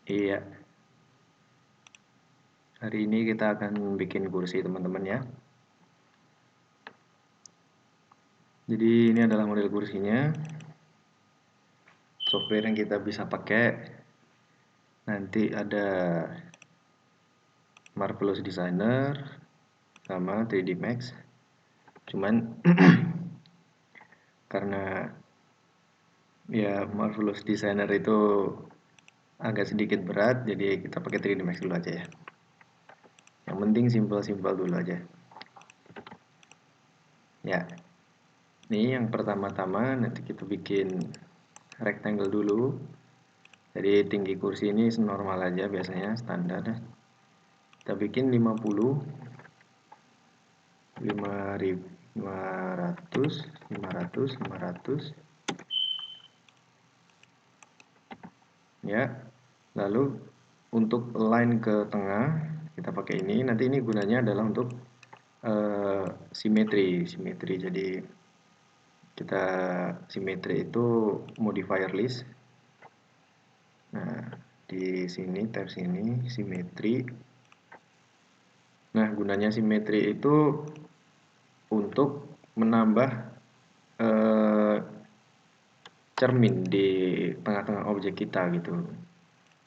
Iya, hari ini kita akan bikin kursi teman-teman ya. Jadi ini adalah model kursinya. Software yang kita bisa pakai nanti ada Marvelous Designer sama 3D Max. Cuman karena ya Marvelous Designer itu agak sedikit berat, jadi kita pakai 3D Max dulu aja ya. Yang penting simpel-simpel dulu aja. Ya, ini yang pertama-tama nanti kita bikin rectangle dulu. Jadi tinggi kursi ini normal aja biasanya standar. Kita bikin 50, 500, 500. Ya. Lalu untuk line ke tengah kita pakai ini. Nanti ini gunanya adalah untuk simetri. Jadi kita simetri itu modifier list. Nah, di sini tab sini simetri. Nah, gunanya simetri itu untuk menambah cermin di tengah-tengah objek kita gitu.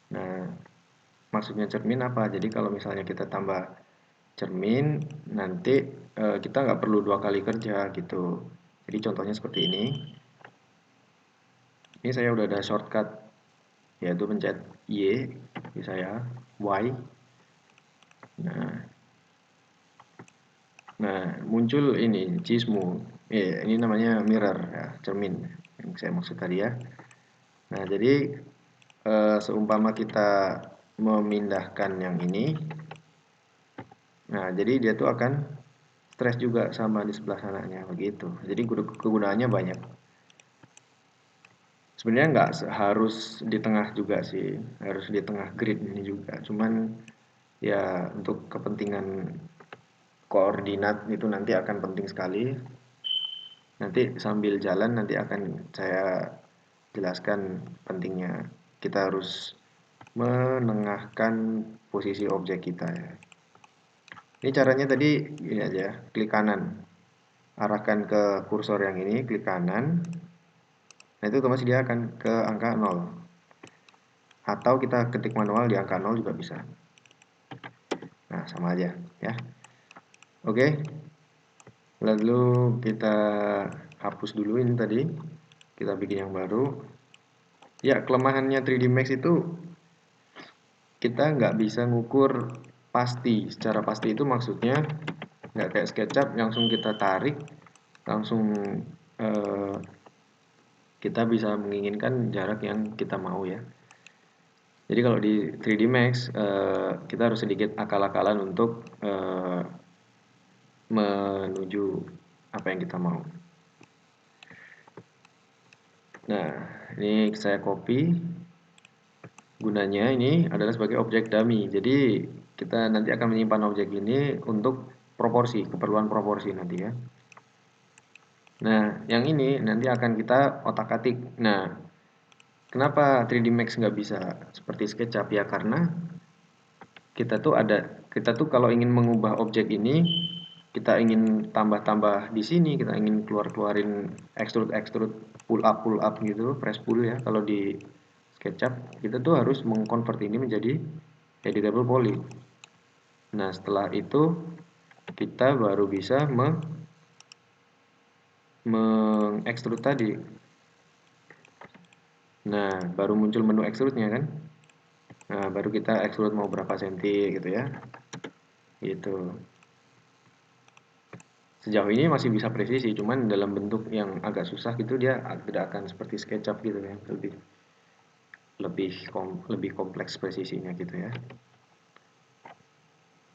Nah, maksudnya cermin apa? Jadi kalau misalnya kita tambah cermin, nanti kita nggak perlu 2 kali kerja gitu. Jadi contohnya seperti ini. Ini saya udah ada shortcut, yaitu pencet Y, di saya, Y. Nah, muncul ini, cismu. Ini namanya mirror, ya, cermin. Yang saya maksud tadi ya. Nah, jadi seumpama kita memindahkan yang ini, nah jadi dia tuh akan stres juga sama di sebelah sananya begitu. Jadi kegunaannya banyak. Sebenarnya nggak harus di tengah juga sih, harus di tengah grid ini juga. Cuman ya untuk kepentingan koordinat itu nanti akan penting sekali. Nanti sambil jalan nanti akan saya jelaskan pentingnya. Kita harus menengahkan posisi objek kita ya. Ini caranya tadi ini aja, klik kanan. Arahkan ke kursor yang ini, klik kanan. Nah itu otomatis dia akan ke angka 0. Atau kita ketik manual di angka 0 juga bisa. Nah sama aja ya. Oke. Lalu kita hapus dulu ini tadi. Kita bikin yang baru. Ya kelemahannya 3D Max itu kita nggak bisa ngukur pasti. Secara pasti itu maksudnya nggak kayak SketchUp langsung kita tarik, langsung kita bisa menginginkan jarak yang kita mau ya. Jadi kalau di 3D Max kita harus sedikit akal-akalan untuk menuju apa yang kita mau. Nah, ini saya copy. Gunanya ini adalah sebagai objek dummy. Jadi kita nanti akan menyimpan objek ini untuk proporsi, keperluan proporsi nanti ya. Nah, yang ini nanti akan kita otak-atik. Nah, kenapa 3D Max nggak bisa seperti SketchUp ya? Karena kita tuh kalau ingin mengubah objek ini, kita ingin tambah-tambah di sini, kita ingin keluarin extrude pull up gitu, press pull ya. Kalau di SketchUp kita tuh harus mengkonvert ini menjadi editable poly. Nah, setelah itu kita baru bisa mengekstrud tadi. Nah, baru muncul menu extrude-nya kan. Nah, baru kita extrude mau berapa senti gitu ya. Gitu. Sejauh ini masih bisa presisi, cuman dalam bentuk yang agak susah gitu dia tidak akan seperti SketchUp gitu ya, lebih kompleks presisinya gitu ya.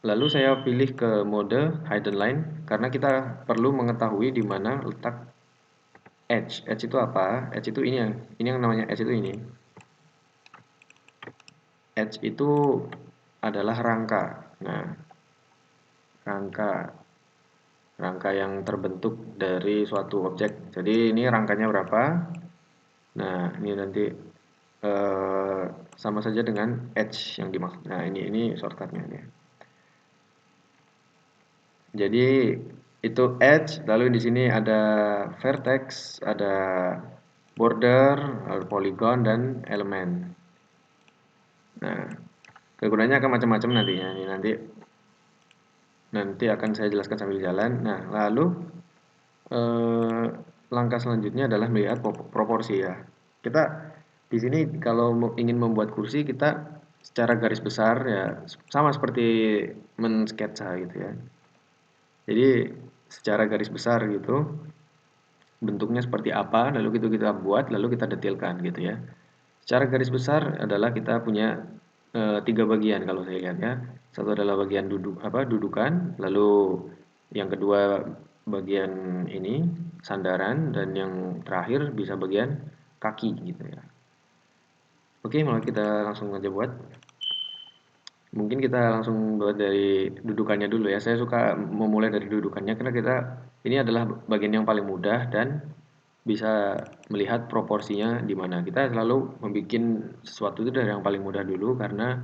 Lalu saya pilih ke mode hidden line karena kita perlu mengetahui di mana letak edge. Edge itu apa? Edge itu ini yang namanya edge itu ini. Edge itu adalah rangka. Nah, rangka yang terbentuk dari suatu objek. Jadi ini rangkanya berapa? Nah, ini nanti sama saja dengan edge yang dimaksud. Nah, ini shortcutnya nih. Jadi itu edge, lalu di sini ada vertex, ada border, ada polygon dan elemen. Nah, kegunaannya akan macam-macam nantinya. Ini nanti akan saya jelaskan sambil jalan. Nah, lalu langkah selanjutnya adalah melihat proporsi ya. Kita di sini kalau ingin membuat kursi kita secara garis besar ya sama seperti men-sketsa gitu ya. Jadi secara garis besar gitu bentuknya seperti apa lalu itu kita buat lalu kita detailkan gitu ya. Secara garis besar adalah kita punya tiga bagian kalau saya lihat ya. Satu adalah bagian dudukan, lalu yang kedua bagian ini sandaran dan yang terakhir bisa bagian kaki gitu ya. Oke, malah kita langsung aja buat. Mungkin kita langsung buat dari dudukannya dulu ya. Saya suka memulai dari dudukannya karena ini adalah bagian yang paling mudah dan bisa melihat proporsinya di mana. Kita selalu membuat sesuatu itu dari yang paling mudah dulu karena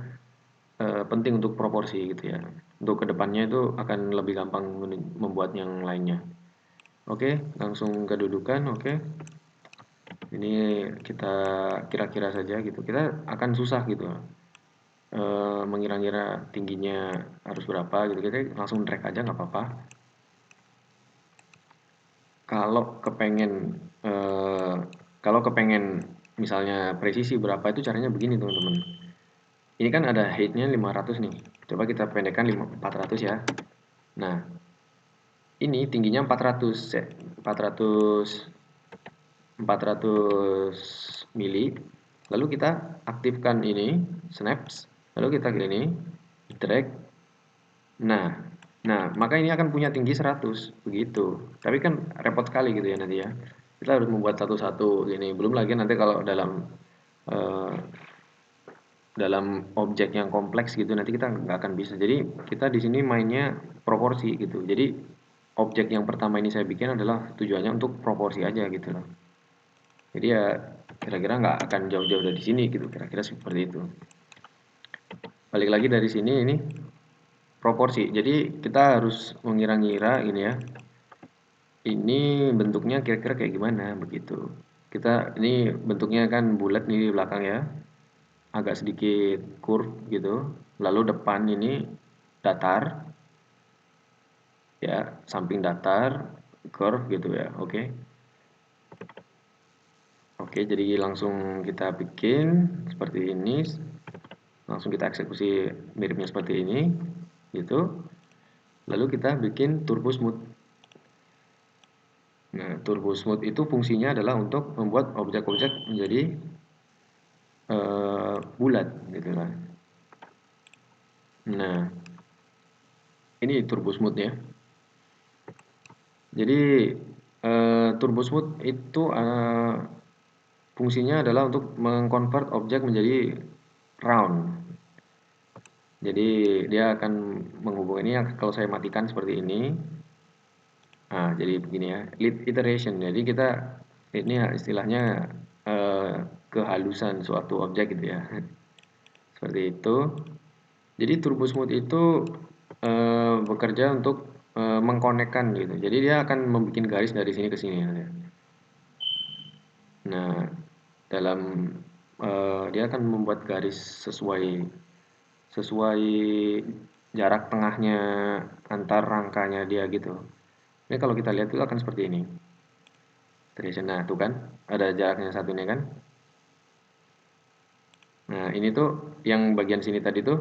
penting untuk proporsi gitu ya. Untuk kedepannya itu akan lebih gampang membuat yang lainnya. Oke, langsung ke dudukan. Oke, ini kita kira-kira saja gitu. Kita akan susah gitu mengira-ngira tingginya harus berapa gitu. Kita langsung drag aja nggak apa-apa. Kalau kepengen kalau kepengen misalnya presisi berapa itu caranya begini teman-teman. Ini kan ada height-nya 500 nih. Coba kita pendekkan 400 ya. Nah, ini tingginya 400 ya. 400 mili. Lalu kita aktifkan ini snaps. Lalu kita gini drag. Nah, maka ini akan punya tinggi 100 begitu. Tapi kan repot sekali gitu ya nanti ya. Kita harus membuat satu-satu gini. Belum lagi nanti kalau eh, dalam objek yang kompleks gitu nanti kita nggak akan bisa. Jadi kita di sini mainnya proporsi gitu. Jadi objek yang pertama ini saya bikin adalah tujuannya untuk proporsi aja gitu loh. Jadi ya kira-kira nggak akan jauh-jauh dari sini gitu. Kira-kira seperti itu. Balik lagi dari sini ini proporsi. Jadi kita harus mengira-ngira ini ya. Ini bentuknya kira-kira kayak gimana begitu. Ini bentuknya kan bulat nih di belakang ya. Agak sedikit curve gitu. Lalu depan ini datar ya, samping datar, curve gitu ya. Oke. Oke, jadi langsung kita bikin seperti ini. Langsung kita eksekusi miripnya seperti ini gitu. Lalu kita bikin turbo smooth. Nah, turbo smooth itu fungsinya adalah untuk membuat objek-objek menjadi bulat gitu lah. Nah, ini turbo smooth ya. Jadi turbo smooth itu fungsinya adalah untuk mengconvert objek menjadi round. Jadi dia akan menghubungi ini kalau saya matikan seperti ini. Nah, jadi begini ya, lead iteration. Jadi kita ini ya istilahnya kehalusan suatu objek gitu ya. Seperti itu. Jadi turbo smooth itu bekerja untuk mengkonekkan gitu. Jadi dia akan membuat garis dari sini ke sini. Nah, dalam dia akan membuat garis sesuai jarak tengahnya antar rangkanya dia gitu. Ini kalau kita lihat itu akan seperti ini. Nah, tuh kan ada jaraknya satu ini kan. Nah, ini tuh yang bagian sini tadi tuh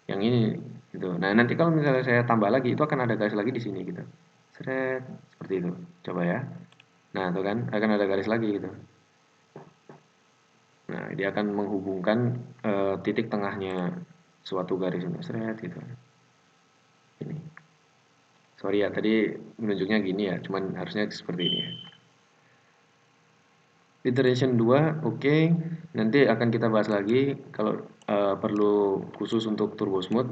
yang ini gitu. Nah, nanti kalau misalnya saya tambah lagi itu akan ada garis lagi di sini gitu. Seret, seperti itu. Coba ya. Nah, tuh kan akan ada garis lagi gitu. Nah, dia akan menghubungkan titik tengahnya suatu garis ini. Seret gitu. Ini. Sorry ya, tadi menunjuknya gini ya, cuman harusnya seperti ini ya. Iteration 2, oke. Nanti akan kita bahas lagi kalau perlu khusus untuk turbo smooth.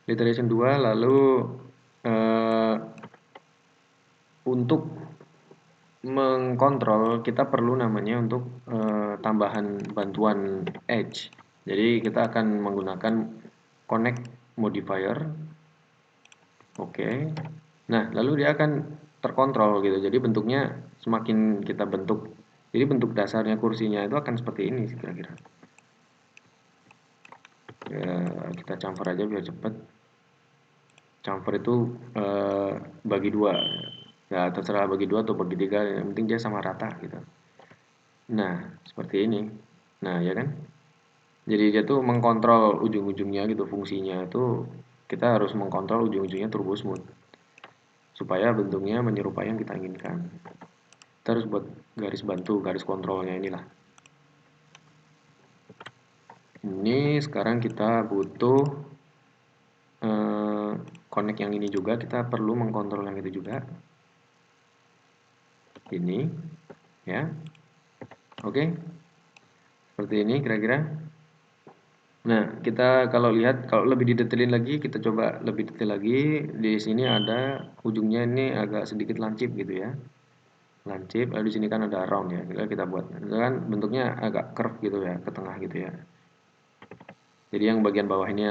Iteration 2 lalu untuk mengkontrol kita perlu namanya untuk tambahan bantuan edge. Jadi kita akan menggunakan connect modifier. Oke. Nah, lalu dia akan terkontrol gitu. Jadi bentuknya semakin kita bentuk, jadi bentuk dasarnya kursinya itu akan seperti ini kira-kira. Ya, kita chamfer aja biar cepet. Chamfer itu bagi dua. Ya terserah bagi dua atau bagi tiga, yang penting dia sama rata gitu. Nah, seperti ini. Nah, ya kan? Jadi dia tuh mengkontrol ujung-ujungnya gitu, fungsinya itu kita harus mengkontrol ujung-ujungnya turbo smooth supaya bentuknya menyerupai yang kita inginkan. Kita harus buat garis bantu, garis kontrolnya inilah. Ini sekarang kita butuh connect yang ini juga, kita perlu mengkontrol yang itu juga. Ini, ya. Oke. Seperti ini kira-kira. Nah, kita kalau lihat, kalau lebih didetailin lagi, kita coba lebih detail lagi. Di sini ada ujungnya ini agak sedikit lancip gitu ya. Lancip, lalu di sini kan ada round ya. Kita buat. Itu kan bentuknya agak curve gitu ya, ke tengah gitu ya. Jadi yang bagian bawahnya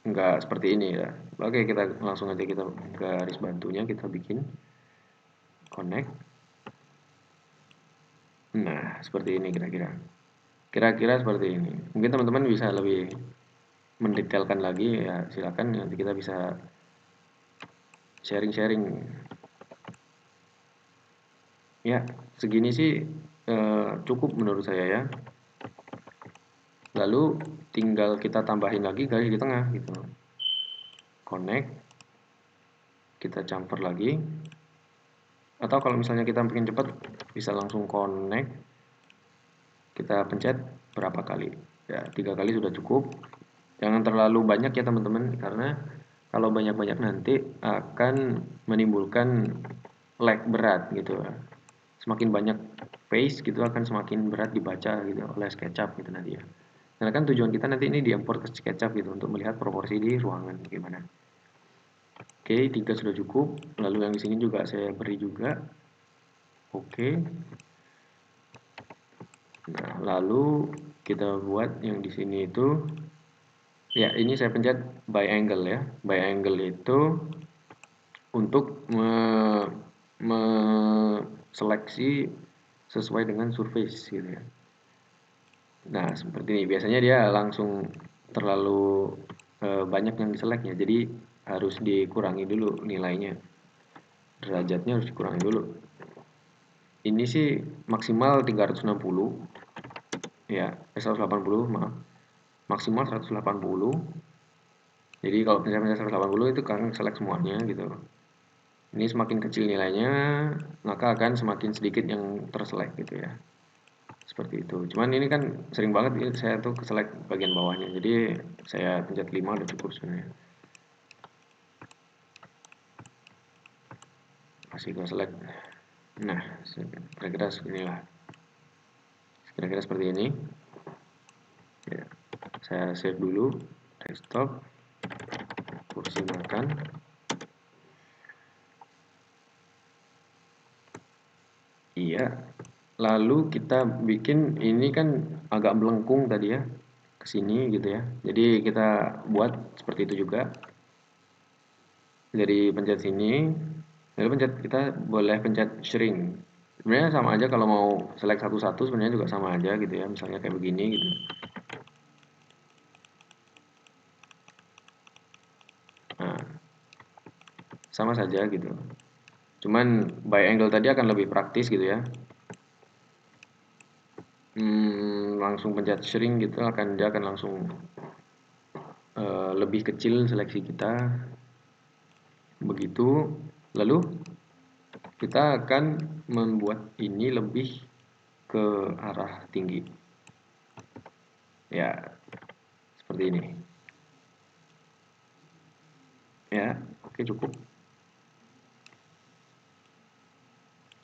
enggak seperti ini ya. Oke, kita langsung aja kita garis bantunya kita bikin connect. Nah, seperti ini kira-kira. Kira-kira seperti ini. Mungkin teman-teman bisa lebih mendetailkan lagi ya, silakan nanti kita bisa sharing-sharing. Ya, segini sih cukup menurut saya ya. Lalu tinggal kita tambahin lagi garis di tengah gitu. Connect. Kita chamfer lagi. Atau kalau misalnya kita bikin cepat bisa langsung connect. Kita pencet berapa kali? Ya, 3 kali sudah cukup. Jangan terlalu banyak ya teman-teman, karena kalau banyak-banyak nanti akan menimbulkan lag berat gitu. Semakin banyak face gitu akan semakin berat dibaca gitu oleh SketchUp gitu nanti ya. Karena kan tujuan kita nanti ini diimport ke SketchUp gitu untuk melihat proporsi di ruangan gimana. Oke, 3 sudah cukup. Lalu yang di sini juga saya beri juga. Oke. Nah, lalu kita buat yang di sini itu ya, ini saya pencet by angle ya. By angle itu untuk seleksi sesuai dengan surface gitu ya. Nah, seperti ini. Biasanya dia langsung terlalu banyak yang diseleknya. Jadi harus dikurangi dulu nilainya. Derajatnya harus dikurangi dulu. Ini sih maksimal 360 ya, 180 maaf. Maksimal 180. Jadi kalau misalnya 180 itu kan select semuanya gitu. Ini semakin kecil nilainya, maka akan semakin sedikit yang terselect gitu ya. Seperti itu. Cuman ini kan sering banget saya tuh keselect bagian bawahnya. Jadi saya pencet 5 udah cukup sebenarnya. Masih ke select. Nah, kira-kira seginilah. Kira-kira seperti ini. Ya, saya save dulu. Desktop. Kursi makan. Iya. Lalu kita bikin ini kan agak melengkung tadi ya, ke sini gitu ya. Jadi kita buat seperti itu juga. Dari pencet sini, lalu pencet kita boleh pencet shrink. Sebenarnya sama aja kalau mau select satu-satu sebenarnya juga sama aja gitu ya. Misalnya kayak begini gitu. Nah, sama saja gitu. Cuman by angle tadi akan lebih praktis gitu ya. Langsung pencet shrink gitu dia akan langsung lebih kecil seleksi kita. Begitu. Lalu kita akan membuat ini lebih ke arah tinggi. Ya, seperti ini. Ya, oke cukup.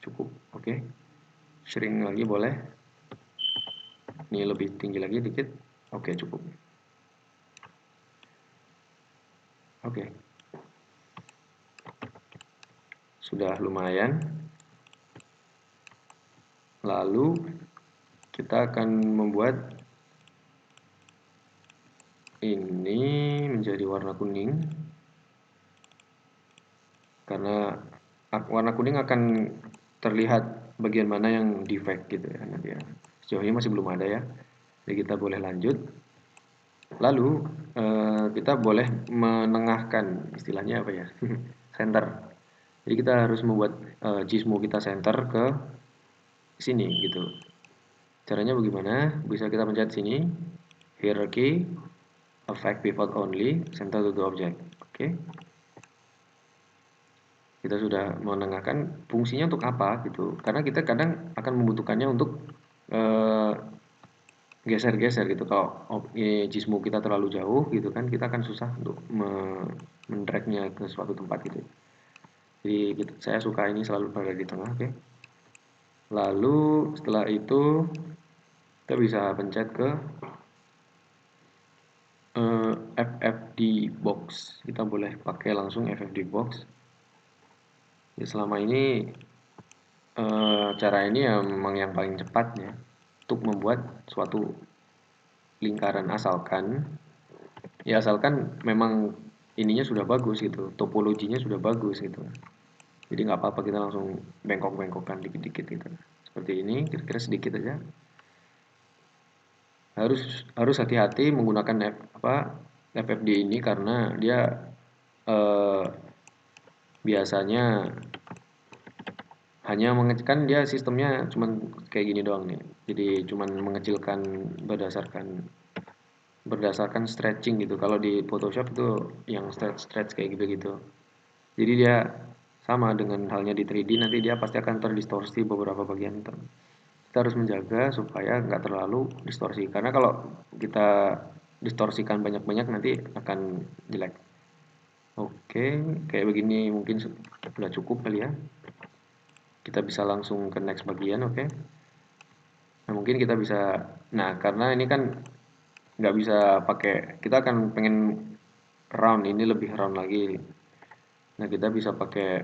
Cukup, oke. Shrink lagi boleh. Ini lebih tinggi lagi dikit. Oke, cukup. Oke. Sudah lumayan. Lalu kita akan membuat ini menjadi warna kuning, karena warna kuning akan terlihat bagian mana yang defect gitu ya nanti ya. Sejauh ini masih belum ada ya, jadi kita boleh lanjut. Lalu kita boleh menengahkan, istilahnya apa ya, center. Jadi kita harus membuat Gizmo kita center ke sini gitu. Caranya bagaimana? Bisa kita pencet sini, hierarchy, affect pivot only, center to the object. Oke. Kita sudah menengahkan, fungsinya untuk apa gitu. Karena kita kadang akan membutuhkannya untuk geser-geser gitu. Kalau Gizmo kita terlalu jauh gitu kan, kita akan susah untuk mendragnya ke suatu tempat gitu. Jadi saya suka ini selalu berada di tengah, oke. Lalu setelah itu kita bisa pencet ke FFD box. Kita boleh pakai langsung FFD box. Ya, selama ini cara ini ya memang yang paling cepat ya untuk membuat suatu lingkaran, asalkan memang ininya sudah bagus gitu, topologinya sudah bagus gitu. Jadi nggak apa-apa kita langsung bengkok-bengkokkan dikit-dikit gitu. Seperti ini, kira-kira sedikit aja. Harus hati-hati menggunakan FFD ini karena dia eh, biasanya hanya mengecilkan, dia sistemnya cuman kayak gini doang nih. Jadi cuman mengecilkan berdasarkan stretching gitu. Kalau di Photoshop itu yang stretch kayak gitu-gitu. Jadi dia sama dengan halnya di 3D, nanti dia pasti akan terdistorsi beberapa bagian. Kita harus menjaga supaya nggak terlalu distorsi. Karena kalau kita distorsikan banyak-banyak nanti akan jelek. Oke, kayak begini mungkin sudah cukup kali ya. Kita bisa langsung ke next bagian, oke. Nah, mungkin kita bisa, nah karena ini kan nggak bisa pakai, kita akan pengen round, ini lebih round lagi. Nah kita bisa pakai,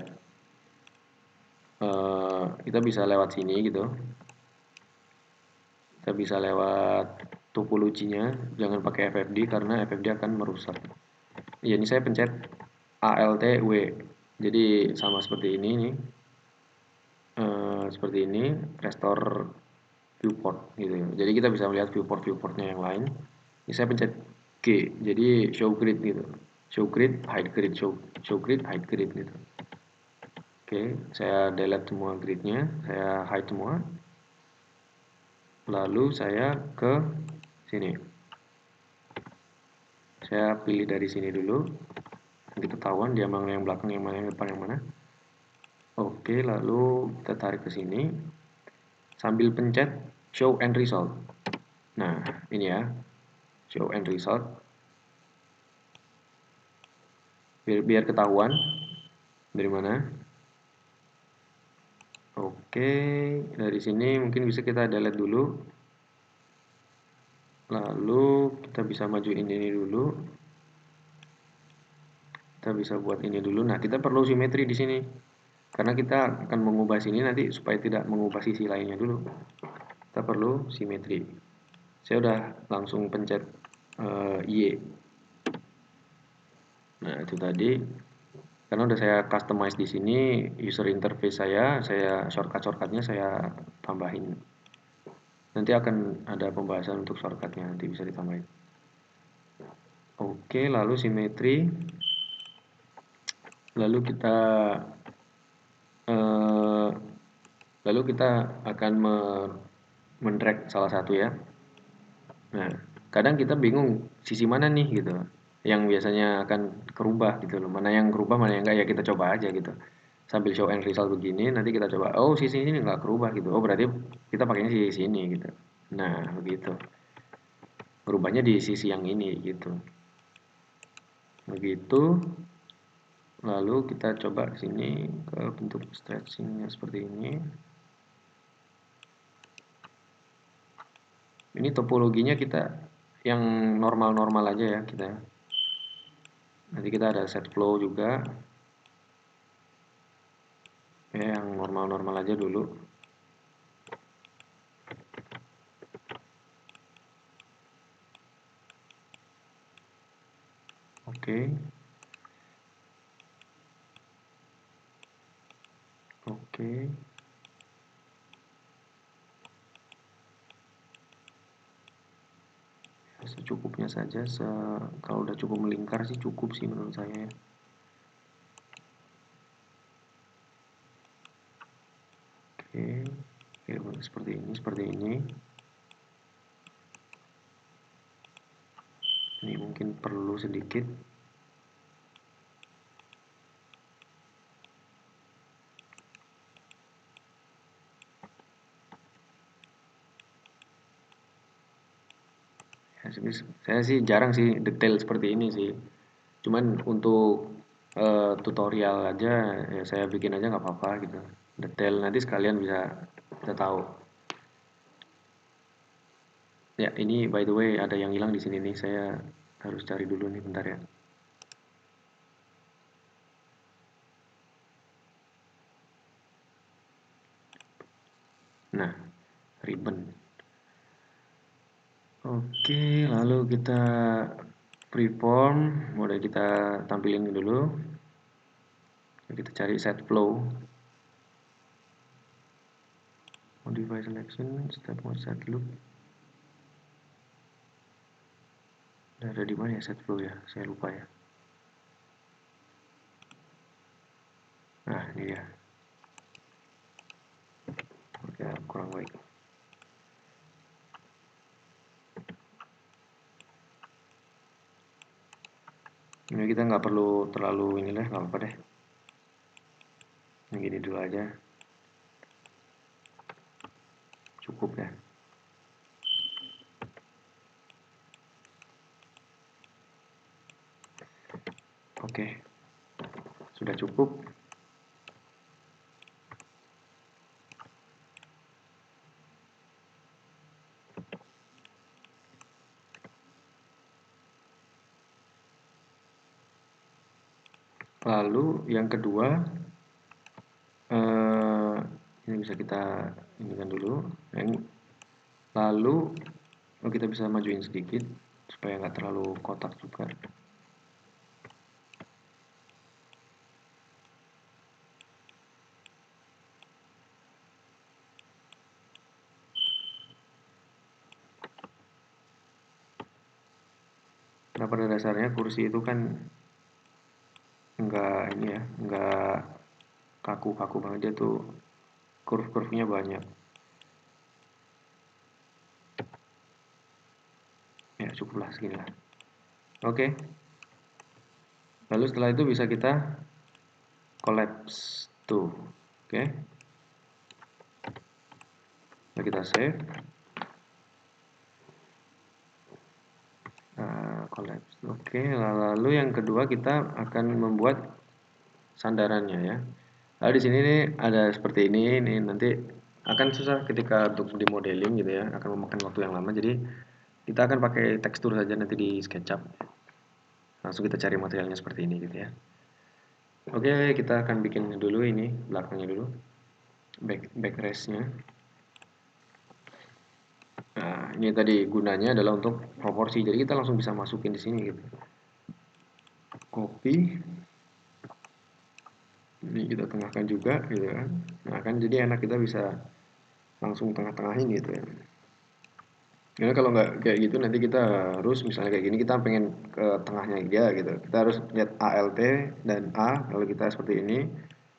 kita bisa lewat sini gitu. Kita bisa lewat topologinya, jangan pakai FFD karena FFD akan merusak. Ya ini saya pencet ALT W, jadi sama seperti ini nih. Seperti ini, restore viewport gitu ya. Jadi kita bisa melihat viewportnya yang lain. Ini saya pencet G, jadi show grid gitu. Show grid, hide grid, show grid, hide grid gitu. Oke, saya delete semua gridnya, saya hide semua. Lalu saya ke sini. Saya pilih dari sini dulu. Nanti ketahuan dia mana yang belakang, yang mana yang depan, yang mana. Oke, lalu kita tarik ke sini. Sambil pencet show and result. Nah, ini ya. Show and result. Biar ketahuan dari mana. Oke, dari sini mungkin bisa kita delete dulu. Lalu kita bisa majuin ini dulu. Kita bisa buat ini dulu. Nah, kita perlu simetri di sini. Karena kita akan mengubah sini nanti supaya tidak mengubah sisi lainnya dulu. Kita perlu simetri. Saya udah langsung pencet Y. Nah, itu tadi. Karena udah saya customize di sini user interface saya shortcutnya saya tambahin. Nanti akan ada pembahasan untuk shortcutnya, nanti bisa ditambahin. Oke, lalu simetri. Lalu kita eh, lalu kita akan mendrag salah satu ya. Nah, kadang kita bingung sisi mana nih gitu, yang biasanya akan kerubah gitu loh. Mana yang kerubah, mana yang enggak, ya kita coba aja gitu. Sambil show and result begini, nanti kita coba, oh sisi ini enggak kerubah gitu. Oh berarti kita pakainya sisi sini gitu. Nah, begitu. Berubahnya di sisi yang ini gitu. Begitu. Lalu kita coba sini ke bentuk stretchingnya seperti ini. Ini topologinya kita yang normal-normal aja ya kita. Nanti kita ada set flow juga. Oke, yang normal-normal aja dulu. Oke. Oke. Secukupnya saja, kalau udah cukup melingkar sih cukup sih menurut saya ya. Oke, seperti ini, seperti ini. Ini mungkin perlu sedikit. Ya, saya sih jarang sih detail seperti ini sih. Cuman untuk tutorial aja ya saya bikin aja nggak apa-apa gitu. Detail nanti sekalian bisa bisa tahu. Ya, ini by the way ada yang hilang di sini nih. Saya harus cari dulu nih bentar ya. Nah, ribbon. Oke, lalu kita freeform, mulai kita tampilin dulu. Kita cari set flow. Modify selection, step mode set loop. Ada di mana ya set flow ya? Saya lupa ya. Nah, ini dia. Oke, kurang baik. Ini kita nggak perlu terlalu inilah, nggak apa-apa deh. Yang gini dulu aja. Cukup ya. Oke, sudah cukup. Lalu yang kedua, ini bisa kita inikan dulu. Lalu kita bisa majuin sedikit supaya nggak terlalu kotak juga. Nah, pada dasarnya kursi itu kan nggak ini ya, nggak kaku-kaku banget, dia tuh curve-curve-nya banyak. Ya, cukuplah segini lah. Oke. Lalu setelah itu bisa kita collapse tuh. Oke. Nah, kita save. Collapse. Oke, lalu yang kedua kita akan membuat sandarannya ya. Lalu di sini nih ada seperti ini nanti akan susah ketika untuk di modeling gitu ya, akan memakan waktu yang lama. Jadi kita akan pakai tekstur saja nanti di SketchUp. Langsung kita cari materialnya seperti ini gitu ya. Oke, kita akan bikin dulu ini belakangnya dulu, backrestnya. Nah, ini tadi gunanya adalah untuk proporsi. Jadi kita langsung bisa masukin di sini gitu. Copy. Ini kita tengahkan juga gitu kan. Nah, kan jadi enak, kita bisa langsung tengah-tengahin gitu ya. Karena kalau nggak kayak gitu nanti kita harus misalnya kayak gini kita pengen ke tengahnya dia gitu. Kita harus lihat ALT dan A, kalau kita seperti ini.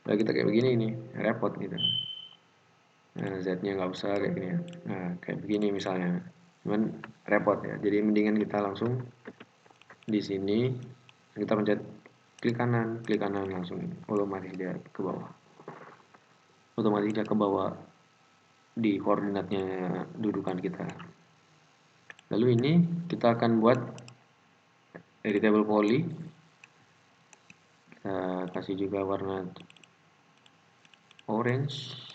Kalau kita kayak begini ini repot gitu. Nah, Z-nya nggak usah kayak gini ya. Nah, kayak begini misalnya. Cuman repot ya. Jadi mendingan kita langsung di sini kita pencet klik kanan langsung otomatis dia ke bawah. Otomatis dia ke bawah di koordinatnya dudukan kita. Lalu ini kita akan buat editable poly. Kita kasih juga warna orange.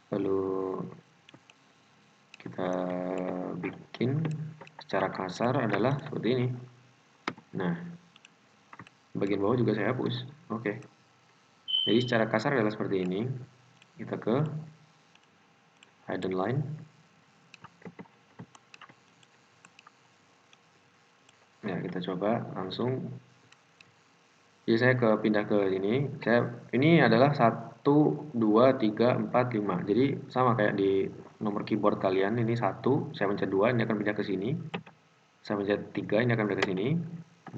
Lalu kita bikin secara kasar adalah seperti ini. Nah, bagian bawah juga saya hapus. Oke. Jadi secara kasar adalah seperti ini. Kita ke hidden line. Ya, kita coba langsung. Jadi saya pindah ke ini adalah 1, 2, 3, 4, 5. Jadi sama kayak di nomor keyboard kalian, ini 1, saya pencet 2, ini akan pindah ke sini. Saya pencet 3, ini akan pindah ke sini.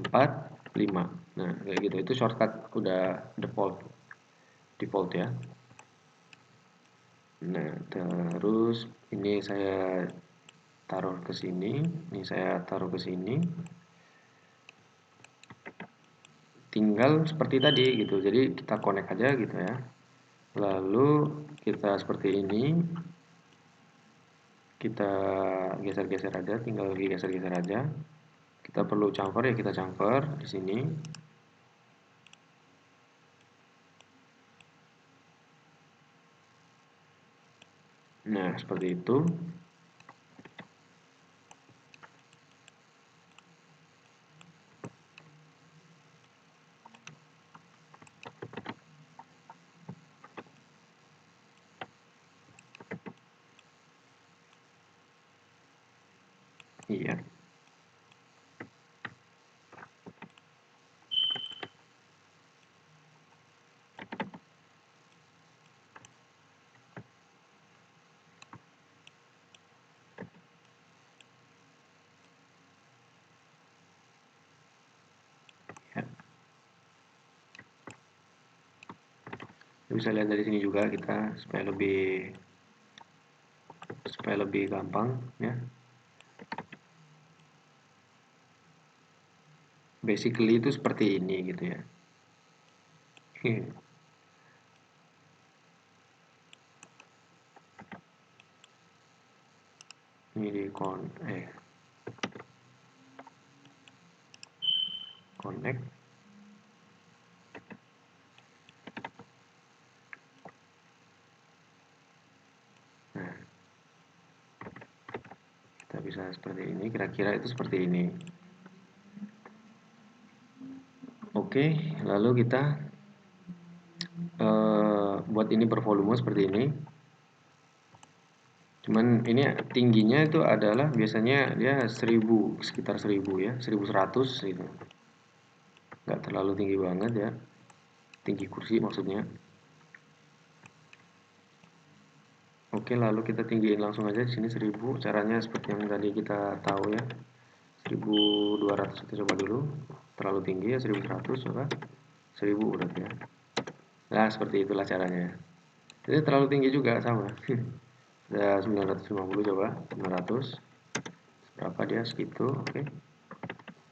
4, 5. Nah, kayak gitu. Itu shortcut udah default. Default ya. Nah, terus ini saya taruh ke sini, ini saya taruh ke sini. Tinggal seperti tadi gitu. Jadi kita connect aja gitu ya. Lalu kita seperti ini, kita geser-geser aja, tinggal geser-geser aja. Kita perlu chamfer ya, kita chamfer di sini. Nah, seperti itu. Iya. Ya. Bisa lihat dari sini juga kita supaya lebih gampang ya. Basically itu seperti ini gitu ya. Ini connect. Nah, kita bisa seperti ini, kira-kira itu seperti ini. Oke, lalu kita buat ini bervolume seperti ini. Cuman ini tingginya itu adalah biasanya dia 1000, sekitar 1000 ya, 1100 gitu. Nggak terlalu tinggi banget ya. Tinggi kursi maksudnya. Oke, lalu kita tinggiin langsung aja di sini 1000. Caranya seperti yang tadi kita tahu ya. 1200 kita coba dulu. Terlalu tinggi ya, 1100 coba. 1000 berarti ya. Nah, seperti itulah caranya. Ini terlalu tinggi juga sama. Udah 950 coba, 900. Berapa dia segitu, oke.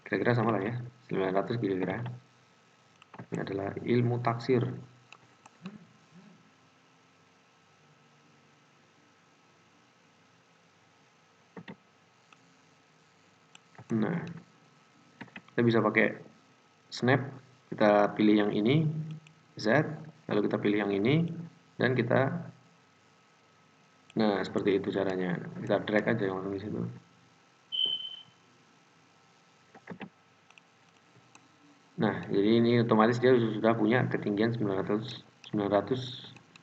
Kira-kira sama lah ya. 900 kira-kira. Ini adalah ilmu taksir. Nah, kita bisa pakai snap. Kita pilih yang ini, Z, lalu kita pilih yang ini, dan kita, nah seperti itu caranya. Kita drag aja langsung di situ. Nah, jadi ini otomatis dia sudah punya ketinggian 900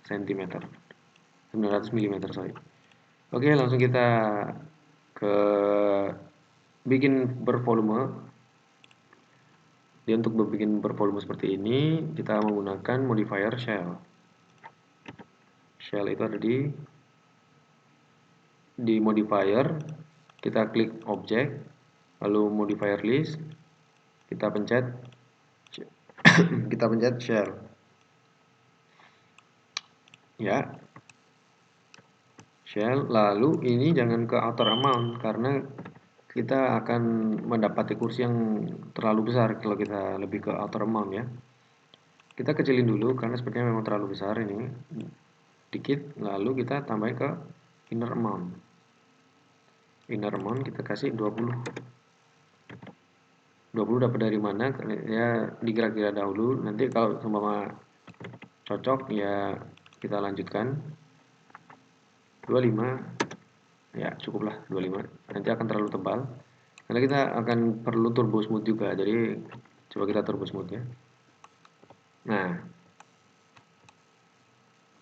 cm. 900 mm, sorry. Oke, langsung kita ke bikin bervolume. Jadi untuk bikin bervolume seperti ini, kita menggunakan modifier shell. Shell itu ada di modifier, kita klik object, lalu modifier list, kita pencet kita pencet shell. Ya, shell. Lalu ini jangan ke outer amount karena kita akan mendapati kursi yang terlalu besar kalau kita lebih ke outer amount ya. Kita kecilin dulu karena sepertinya memang terlalu besar ini. Dikit, lalu kita tambahin ke inner amount. Inner amount kita kasih 20. 20 dapat dari mana? Ya dikira-kira dahulu. Nanti kalau seumpama cocok ya kita lanjutkan. 25 ya cukuplah 25. Nanti akan terlalu tebal. Karena kita akan perlu turbo smooth juga. Jadi coba kita turbo smooth ya. Nah,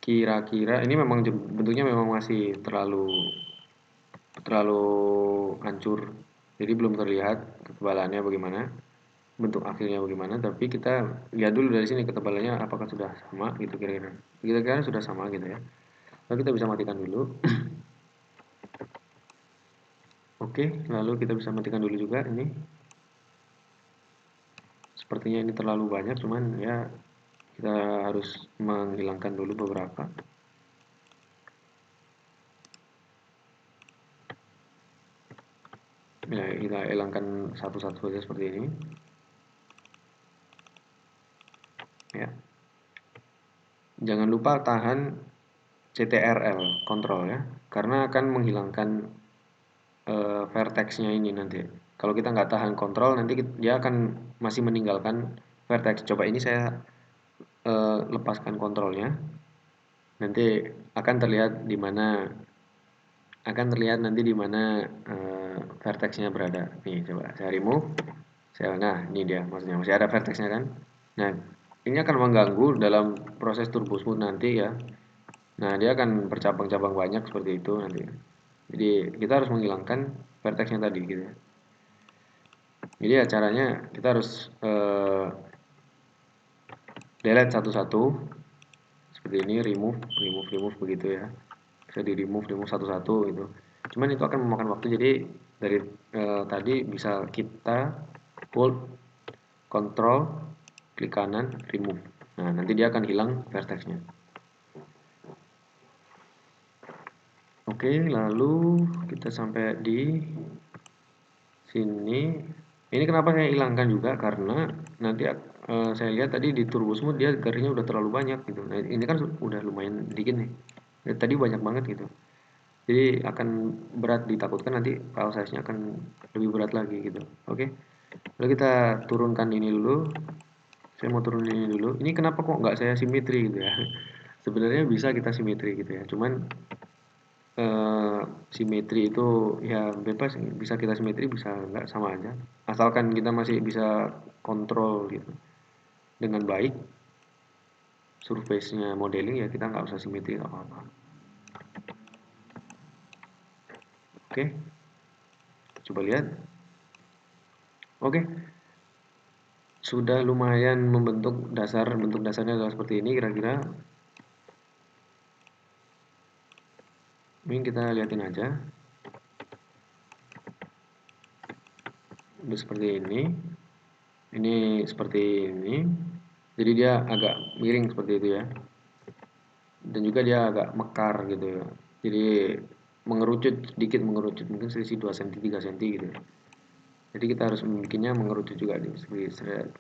kira-kira ini memang bentuknya memang masih terlalu terlalu hancur. Jadi belum terlihat ketebalannya bagaimana, bentuk akhirnya bagaimana, tapi kita lihat dulu dari sini ketebalannya apakah sudah sama gitu kira-kira. Kira-kira sudah sama gitu ya. Lalu kita bisa matikan dulu. Oke, lalu kita bisa matikan dulu juga ini. Sepertinya ini terlalu banyak, cuman ya kita harus menghilangkan dulu beberapa. Ya, kita hilangkan satu-satu saja seperti ini. Ya. Jangan lupa tahan CTRL, kontrol ya, karena akan menghilangkan vertexnya ini nanti. Kalau kita nggak tahan kontrol, nanti dia akan masih meninggalkan vertex. Coba ini saya lepaskan kontrolnya, nanti akan terlihat di mana nanti di mana vertexnya berada. Nih coba saya remove, nah ini dia maksudnya masih ada vertexnya kan. Nah ini akan mengganggu dalam proses turbo smooth nanti ya. Nah dia akan bercabang-cabang banyak seperti itu nanti. Jadi kita harus menghilangkan vertexnya tadi gitu ya. Jadi ya caranya kita harus delete satu-satu seperti ini, remove begitu ya. Bisa di remove satu-satu gitu. Cuman itu akan memakan waktu, jadi dari tadi bisa kita hold control klik kanan remove. Nah nanti dia akan hilang vertexnya. Oke, lalu kita sampai di sini. Ini kenapa saya hilangkan juga karena nanti saya lihat tadi di turbo smooth dia garisnya udah terlalu banyak gitu. Nah, ini kan udah lumayan dikit nih. Tadi banyak banget gitu. Jadi akan berat, ditakutkan nanti file size-nya akan lebih berat lagi gitu. Oke. Lalu kita turunkan ini dulu. Saya mau turunin ini dulu. Ini kenapa kok nggak saya simetri gitu ya? Sebenarnya bisa kita simetri gitu ya. Cuman simetri itu ya bebas, bisa kita simetri bisa nggak sama aja, asalkan kita masih bisa kontrol gitu dengan baik surface-nya modeling, ya kita nggak usah simetri nggak apa-apa. Oke, coba lihat. Oke, sudah lumayan membentuk dasar, bentuk dasarnya adalah seperti ini kira-kira. Ini kita lihatin aja. Udah seperti ini. Ini seperti ini. Jadi dia agak miring seperti itu ya. Dan juga dia agak mekar gitu ya. Jadi mengerucut sedikit, mengerucut mungkin selisih 2 cm 3 cm gitu ya. Jadi kita harus membuatnya mengerucut juga nih seperti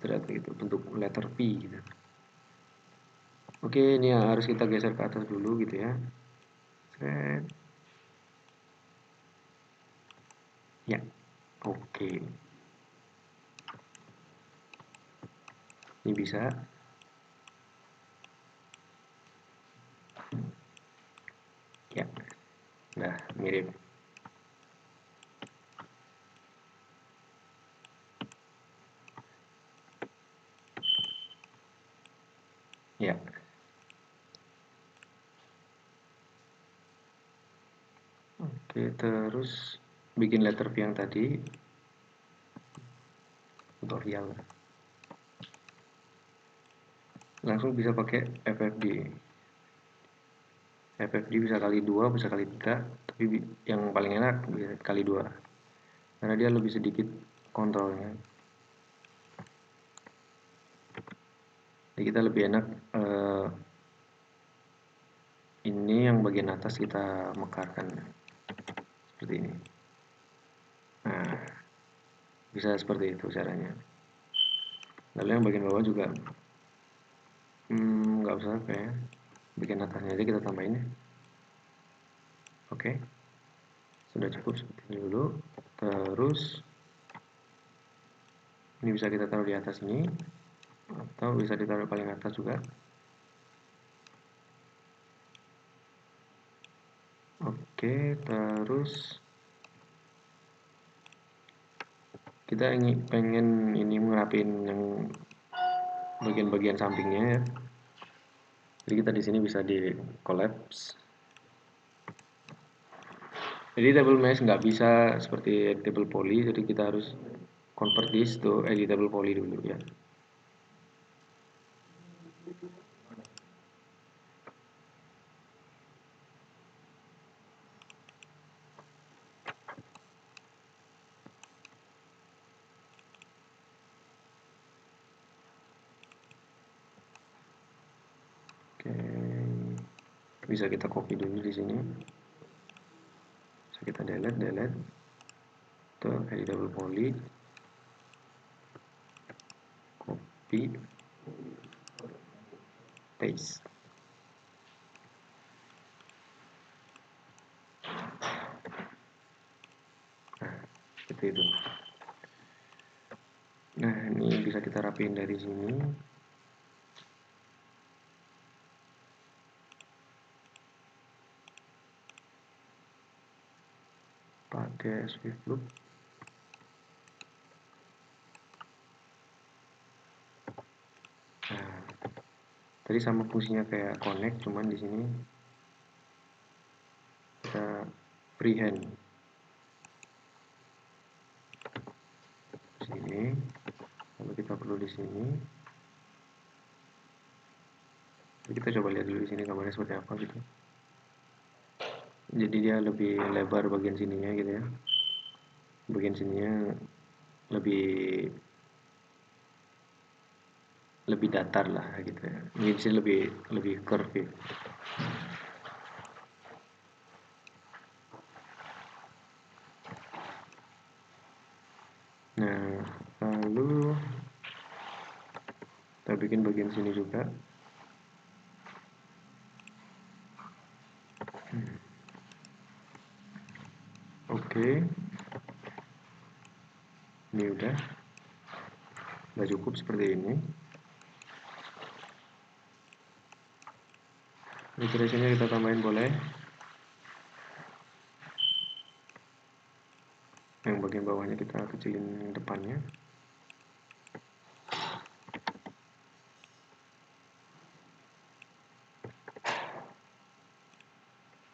thread gitu bentuk letter P gitu. Oke, ini ya, harus kita geser ke atas dulu gitu ya. Thread. Ya. Oke. Ini bisa. Ya. Nah, mirip. Ya. Oke, terus bikin letter V yang tadi tutorial. Langsung bisa pakai FFD. FFD bisa kali 2, bisa kali 3, tapi yang paling enak bisa kali 2 karena dia lebih sedikit kontrolnya. Jadi kita lebih enak ini yang bagian atas kita mekarkan seperti ini. Nah, bisa seperti itu caranya. Lalu yang bagian bawah juga nggak usah kayak bikin atasnya aja kita tambahin ya. Oke, sudah cukup seperti ini dulu. Terus ini bisa kita taruh di atas ini atau bisa ditaruh paling atas juga. Oke, terus kita pengen ini ngerapin yang bagian-bagian sampingnya ya. Jadi kita di sini bisa di collapse. Jadi table mesh nggak bisa seperti editable poly, jadi kita harus convert this to editable poly dulu ya. Oke, bisa kita copy dulu di sini. Bisa kita delete ke editable poly, copy, paste. Nah, seperti itu. Nah, ini bisa kita rapiin dari sini. Pakai Swift Loop. Nah, tadi sama fungsinya kayak connect, cuman di sini kita freehand. Sini, lalu kita perlu di sini. Jadi kita coba lihat dulu di sini gambarnya seperti apa gitu. Jadi dia lebih lebar bagian sininya gitu ya. Bagian sininya lebih datar lah gitu ya. Mungkin sih lebih curvy. Nah, lalu kita bikin bagian sini juga. Oke. Ini udah cukup seperti ini. Iteration-nya kita tambahin boleh. Yang bagian bawahnya kita kecilin depannya.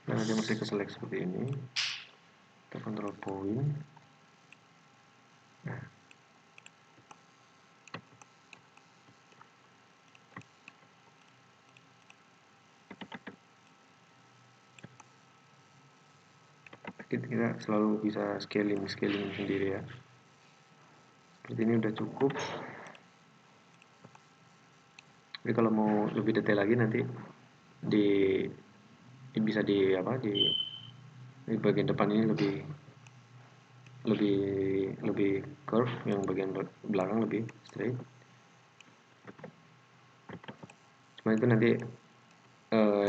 Nah, dia masih ke-select seperti ini. Kita control point. Nah, kita selalu bisa scaling sendiri ya. Seperti ini udah cukup. Jadi kalau mau lebih detail lagi nanti di bisa di bagian depan ini lebih lebih curve, yang bagian belakang lebih straight. Cuma itu nanti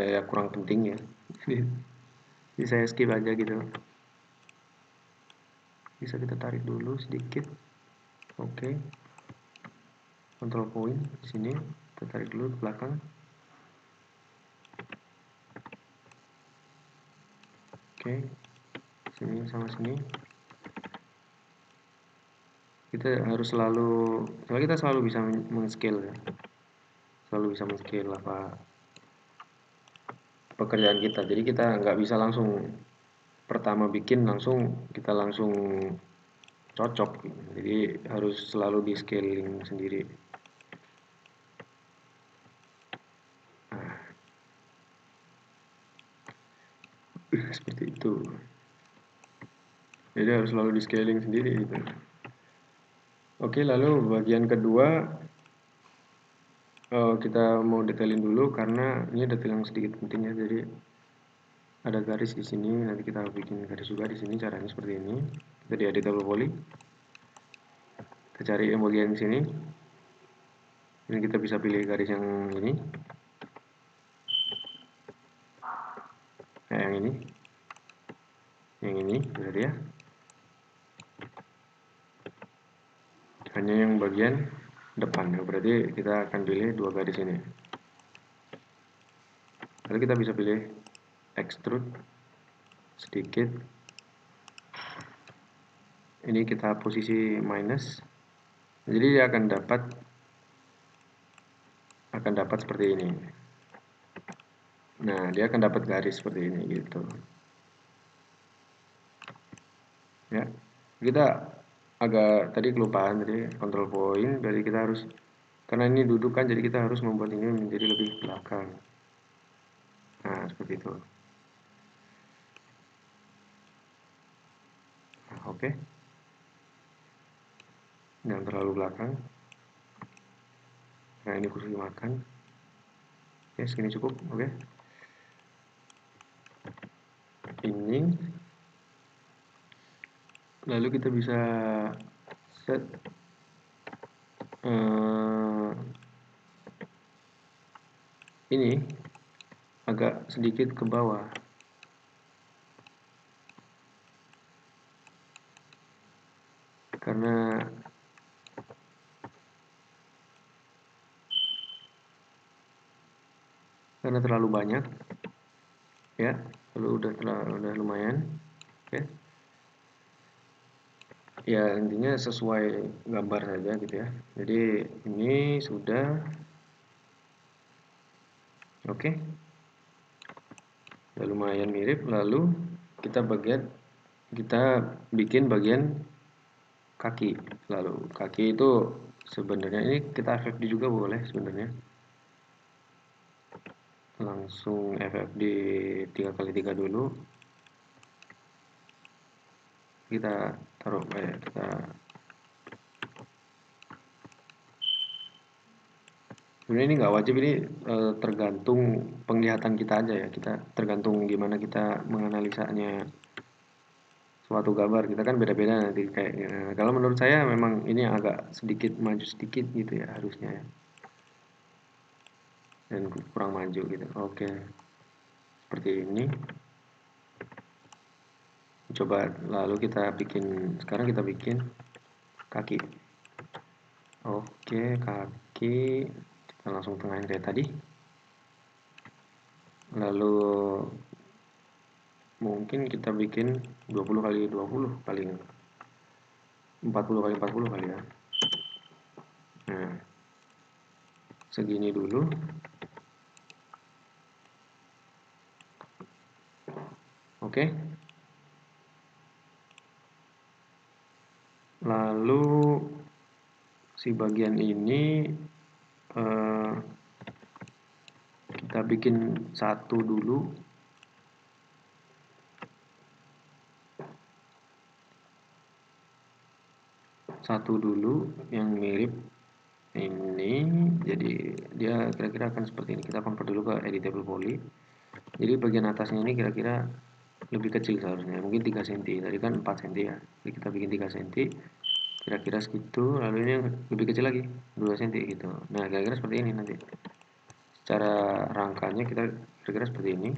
ya kurang penting ya. Jadi saya skip aja gitu. Bisa kita tarik dulu sedikit. Oke. Control point di sini kita tarik dulu ke belakang. Oke. Sini sama sini. Kita harus soalnya kita selalu bisa men-scale ya. Selalu bisa men-scale apa pekerjaan kita. Jadi kita nggak bisa langsung pertama bikin kita langsung cocok gitu. Jadi harus selalu di scaling sendiri. Seperti itu. Jadi harus selalu di scaling sendiri gitu. Oke, lalu bagian kedua kita mau detailin dulu karena ini detail yang sedikit penting ya. Jadi ada garis di sini, nanti kita bikin garis juga di sini. Caranya seperti ini. Kita di editable poly. Kita cari yang bagian sini. Ini kita bisa pilih garis yang ini. Nah, yang ini. Yang ini, berarti ya. Hanya yang bagian depan ya, berarti kita akan pilih dua garis ini. Lalu kita bisa pilih extrude sedikit. Ini kita posisi minus. Jadi dia akan dapat seperti ini. Nah, dia akan dapat garis seperti ini gitu. Kita agak tadi kelupaan tadi control point, berarti kita harus, karena ini duduk kan, jadi kita harus membuat ini menjadi lebih belakang. Nah, seperti itu. Nah, oke. Jangan terlalu belakang. Nah, ini kursi makan. Oke, segini cukup. Oke. Ini. Lalu kita bisa set eh, ini agak sedikit ke bawah. Karena terlalu banyak ya, udah lumayan. Oke. Ya, intinya sesuai gambar saja gitu ya. Jadi ini sudah oke. Udah lumayan mirip. Lalu kita bikin bagian kaki. Lalu kaki itu sebenarnya ini kita FFD juga boleh sebenarnya. Langsung FFD 3x3 dulu. Kita taruh kita sebenarnya ini nggak wajib, ini tergantung penglihatan kita aja ya. Kita tergantung gimana kita menganalisanya suatu gambar. Kita kan beda-beda nanti kayak kalau menurut saya memang ini agak sedikit maju sedikit gitu ya harusnya ya. Dan kurang maju gitu. Oke. Seperti ini. Coba lalu sekarang kita bikin kaki. Oke, kaki kita langsung tengahin kayak tadi. Lalu mungkin kita bikin 20x20 paling 40x40 kali ya. Nah, segini dulu. Oke. Lalu si bagian ini kita bikin satu dulu. Satu dulu yang mirip ini. Jadi dia kira-kira akan seperti ini. Kita convert dulu ke editable poly. Jadi bagian atasnya ini kira-kira lebih kecil seharusnya, mungkin 3 cm. Tadi kan 4 cm ya. Jadi kita bikin 3 cm. Kira-kira segitu, lalu ini lebih kecil lagi, 2 cm gitu. Nah, kira-kira seperti ini nanti. Secara rangkanya kita kira-kira seperti ini.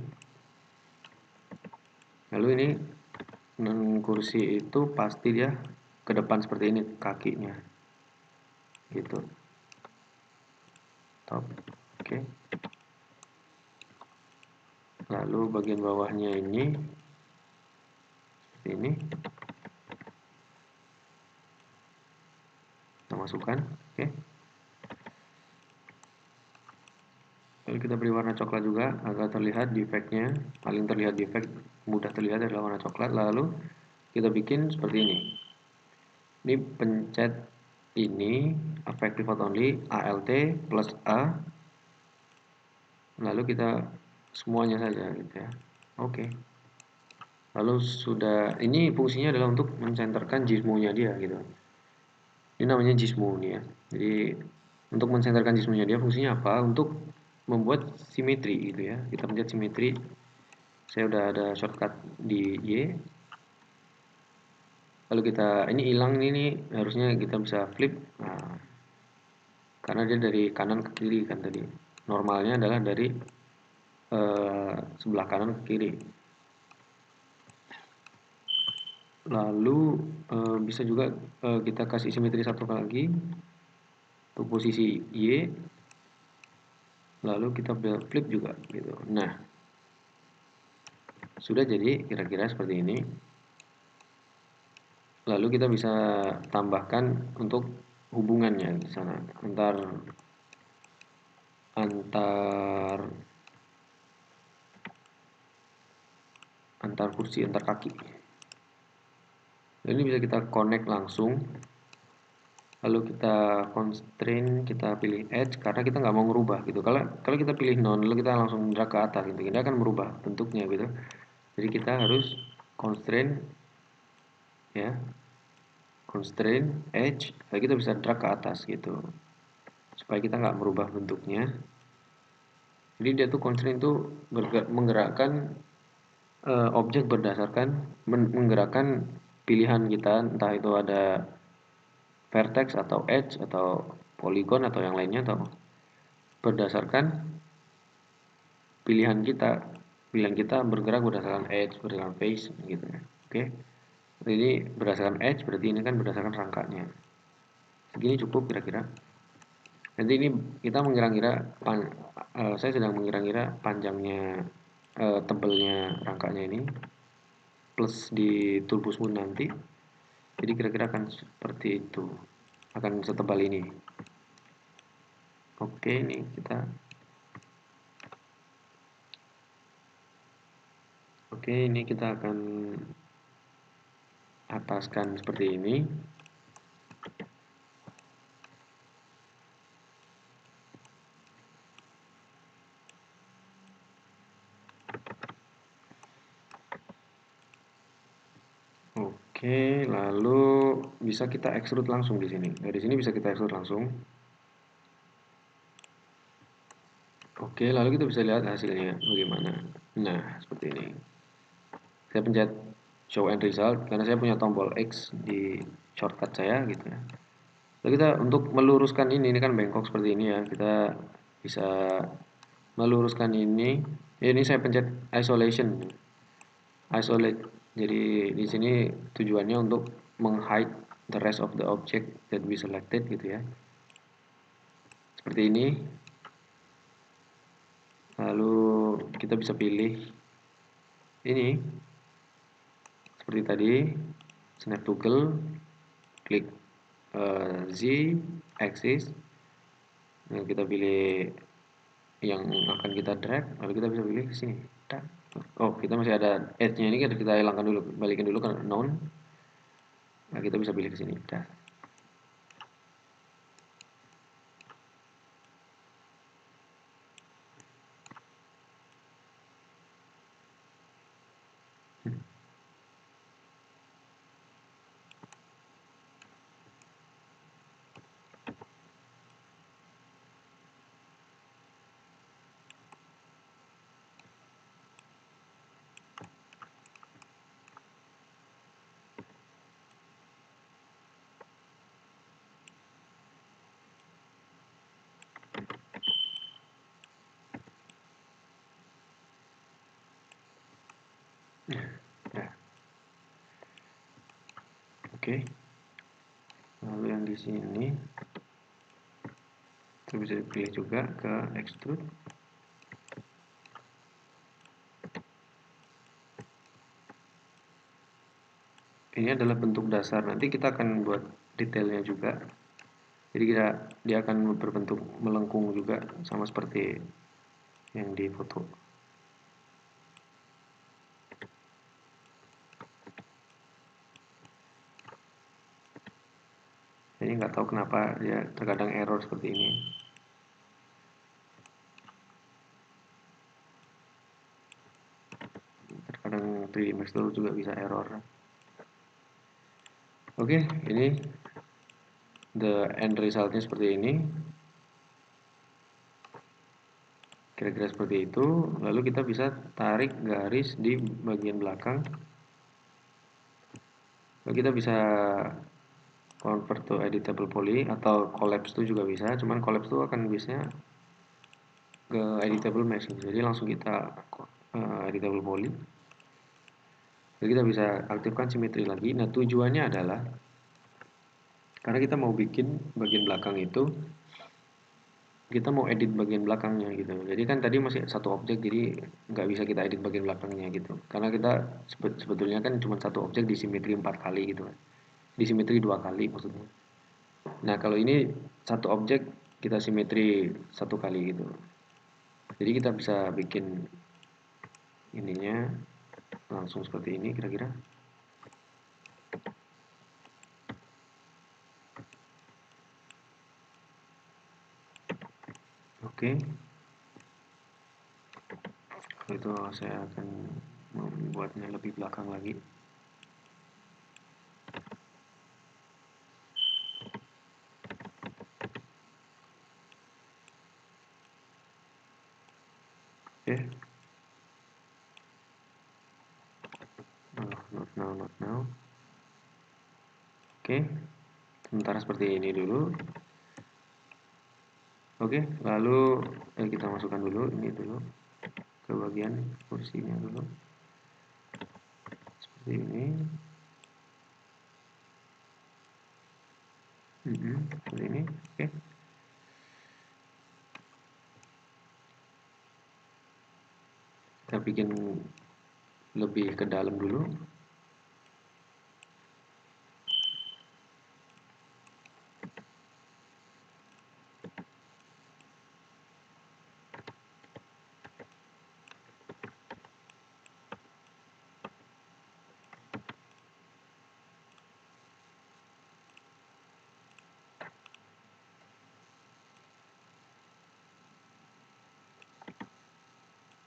Lalu ini kursi itu pasti dia ke depan seperti ini kakinya. Gitu. Top. Oke. Lalu bagian bawahnya ini seperti ini. Kita masukkan. Oke. Lalu kita beri warna coklat juga agar terlihat defeknya. Paling terlihat defek, mudah terlihat adalah warna coklat. Lalu kita bikin seperti ini. Ini pencet ini effective out only ALT plus A. Lalu kita semuanya saja gitu ya. Oke. Lalu sudah, ini fungsinya adalah untuk mencenterkan jismunya dia gitu. Ini namanya jismu nih ya. Jadi untuk mencenterkan jismunya dia fungsinya apa? Untuk membuat simetri gitu ya. Kita pencet simetri. Saya udah ada shortcut di Y. Lalu ini hilang ini harusnya kita bisa flip. Nah, karena dia dari kanan ke kiri kan tadi. Normalnya adalah dari sebelah kanan ke kiri. Lalu bisa juga kita kasih simetri satu lagi untuk posisi Y. Lalu kita flip juga gitu. Nah, sudah jadi kira-kira seperti ini. Lalu kita bisa tambahkan untuk hubungannya di sana antar kursi, antar kaki. Dan ini bisa kita connect langsung. Lalu kita constraint, kita pilih edge karena kita nggak mau merubah gitu. Kalau kita pilih none, lalu kita langsung drag ke atas gitu, kita akan merubah bentuknya gitu. Jadi kita harus constraint ya, constraint edge, lalu kita bisa drag ke atas gitu, supaya kita nggak merubah bentuknya. Jadi dia tuh constraint tuh menggerakkan objek berdasarkan menggerakkan pilihan kita, entah itu ada vertex atau edge atau polygon atau yang lainnya, atau berdasarkan pilihan kita bergerak berdasarkan edge, berdasarkan face gitu ya. Oke. Jadi berdasarkan edge berarti ini kan berdasarkan rangkanya. Segini cukup kira-kira. Nanti ini kita mengira-ngira saya sedang mengira-ngira panjangnya tebelnya rangkanya ini plus di turbus moon nanti. Jadi kira-kira akan seperti itu. Akan setebal ini. Oke, ini kita akan ataskan seperti ini. Oke, lalu bisa kita extrude langsung di sini. Dari sini bisa kita extrude langsung. Oke, lalu kita bisa lihat hasilnya bagaimana. Nah, seperti ini. Saya pencet show end result karena saya punya tombol X di shortcut saya gitu ya. Lalu kita untuk meluruskan ini kan bengkok seperti ini ya. Kita bisa meluruskan ini. Ini saya pencet isolation. Isolate. Jadi di sini tujuannya untuk menghide the rest of the object that we selected gitu ya. Seperti ini. Lalu kita bisa pilih ini seperti tadi, snap toggle, klik Z axis. Nah, kita pilih yang akan kita drag, lalu kita bisa pilih ke sini. Oh, kita masih ada edge-nya ini, kita hilangkan dulu, balikin dulu ke none. Nah, kita bisa pilih ke sini. Nah, oke. Lalu yang di sini kita bisa pilih juga ke extrude. Ini adalah bentuk dasar. Nanti kita akan buat detailnya juga. Jadi dia akan berbentuk melengkung juga sama seperti yang di foto. Jadi nggak tahu kenapa dia terkadang error seperti ini. Terkadang 3D Max Tool juga bisa error. Oke, ini the end resultnya seperti ini. Kira-kira seperti itu. Lalu kita bisa tarik garis di bagian belakang. Lalu kita bisa convert to editable poly atau collapse itu juga bisa. Cuman collapse itu akan biasanya ke editable mesh. Jadi langsung kita editable poly. Jadi kita bisa aktifkan simetri lagi. Nah, tujuannya adalah karena kita mau bikin bagian belakang itu, kita mau edit bagian belakangnya gitu. Jadi kan tadi masih satu objek, jadi nggak bisa kita edit bagian belakangnya gitu. Karena kita sebetulnya kan cuma satu objek disimetri 4 kali gitu kan. Disimetri 2 kali maksudnya. Nah, kalau ini satu objek kita simetri 1 kali gitu. Jadi kita bisa bikin ininya langsung seperti ini kira-kira. Oke. Kalau itu saya akan membuatnya lebih belakang lagi. Oke. Not now. Oke. Sementara seperti ini dulu. Oke, lalu kita masukkan dulu ini dulu ke bagian kursinya dulu. Seperti ini. Seperti ini. Oke. Kita bikin lebih ke dalam dulu.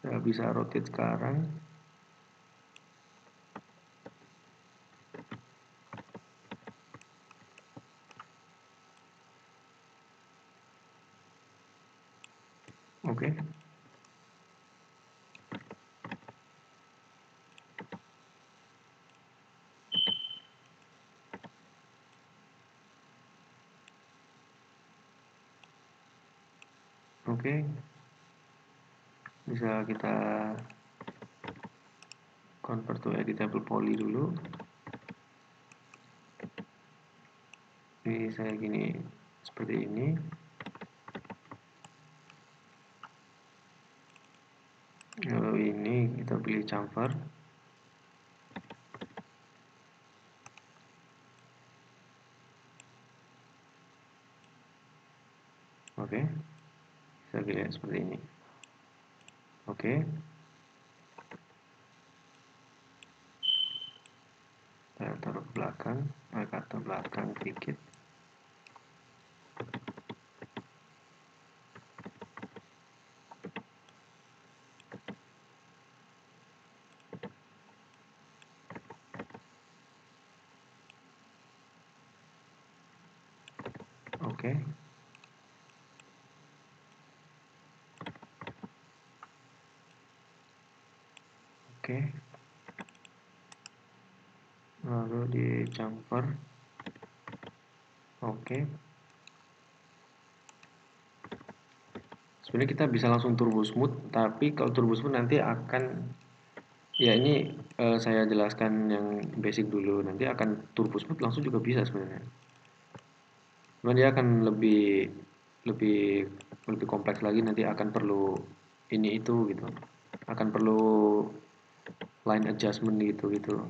Kita bisa rotate sekarang. Oke. Oke. Bisa kita convert to editable poly dulu. Ini saya gini seperti ini. Lalu ini kita pilih chamfer. Oke. Saya pilih seperti ini. Oke. Saya taruh ke belakang, agak ke belakang sedikit. Oke. Oke. Lalu di chamfer. Oke. Sebenarnya kita bisa langsung turbo smooth, tapi kalau turbo smooth nanti akan, ya ini saya jelaskan yang basic dulu, nanti akan turbo smooth langsung juga bisa sebenarnya. Cuman dia akan lebih lebih lebih kompleks lagi, nanti akan perlu ini itu gitu. Akan perlu line adjustment gitu gitu.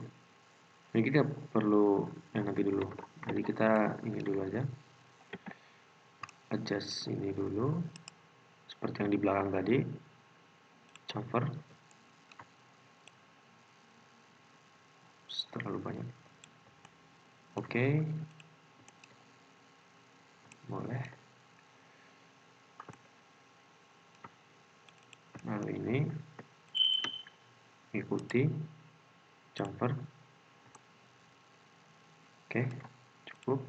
Ini kita perlu yang nanti dulu. Jadi kita ini dulu aja. Adjust ini dulu. Seperti yang di belakang tadi. Chamfer. Terlalu banyak. Oke. Boleh. Lalu ini ikuti chamfer. Oke, cukup.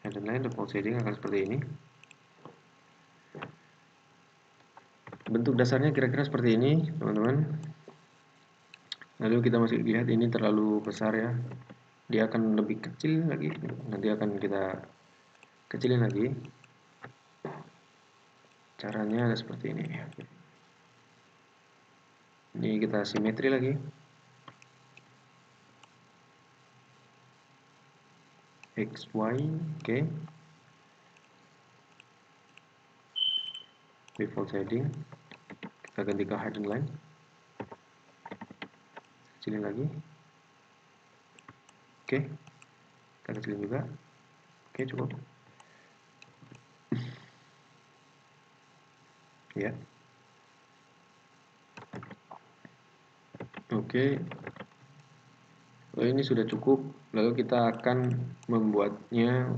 Dan lain default shading akan seperti ini. Bentuk dasarnya kira-kira seperti ini, teman-teman. Lalu kita masih lihat ini terlalu besar ya. Dia akan lebih kecil lagi. Nanti akan kita kecilin lagi. Caranya ada seperti ini. Ini kita simetri lagi. X, Y, oke. Default shading. Kita ganti ke hidden line. Kecilin lagi. Oke. Kita kecilin juga. Oke, cukup. Ya. Oke. Lalu ini sudah cukup. Lalu kita akan membuatnya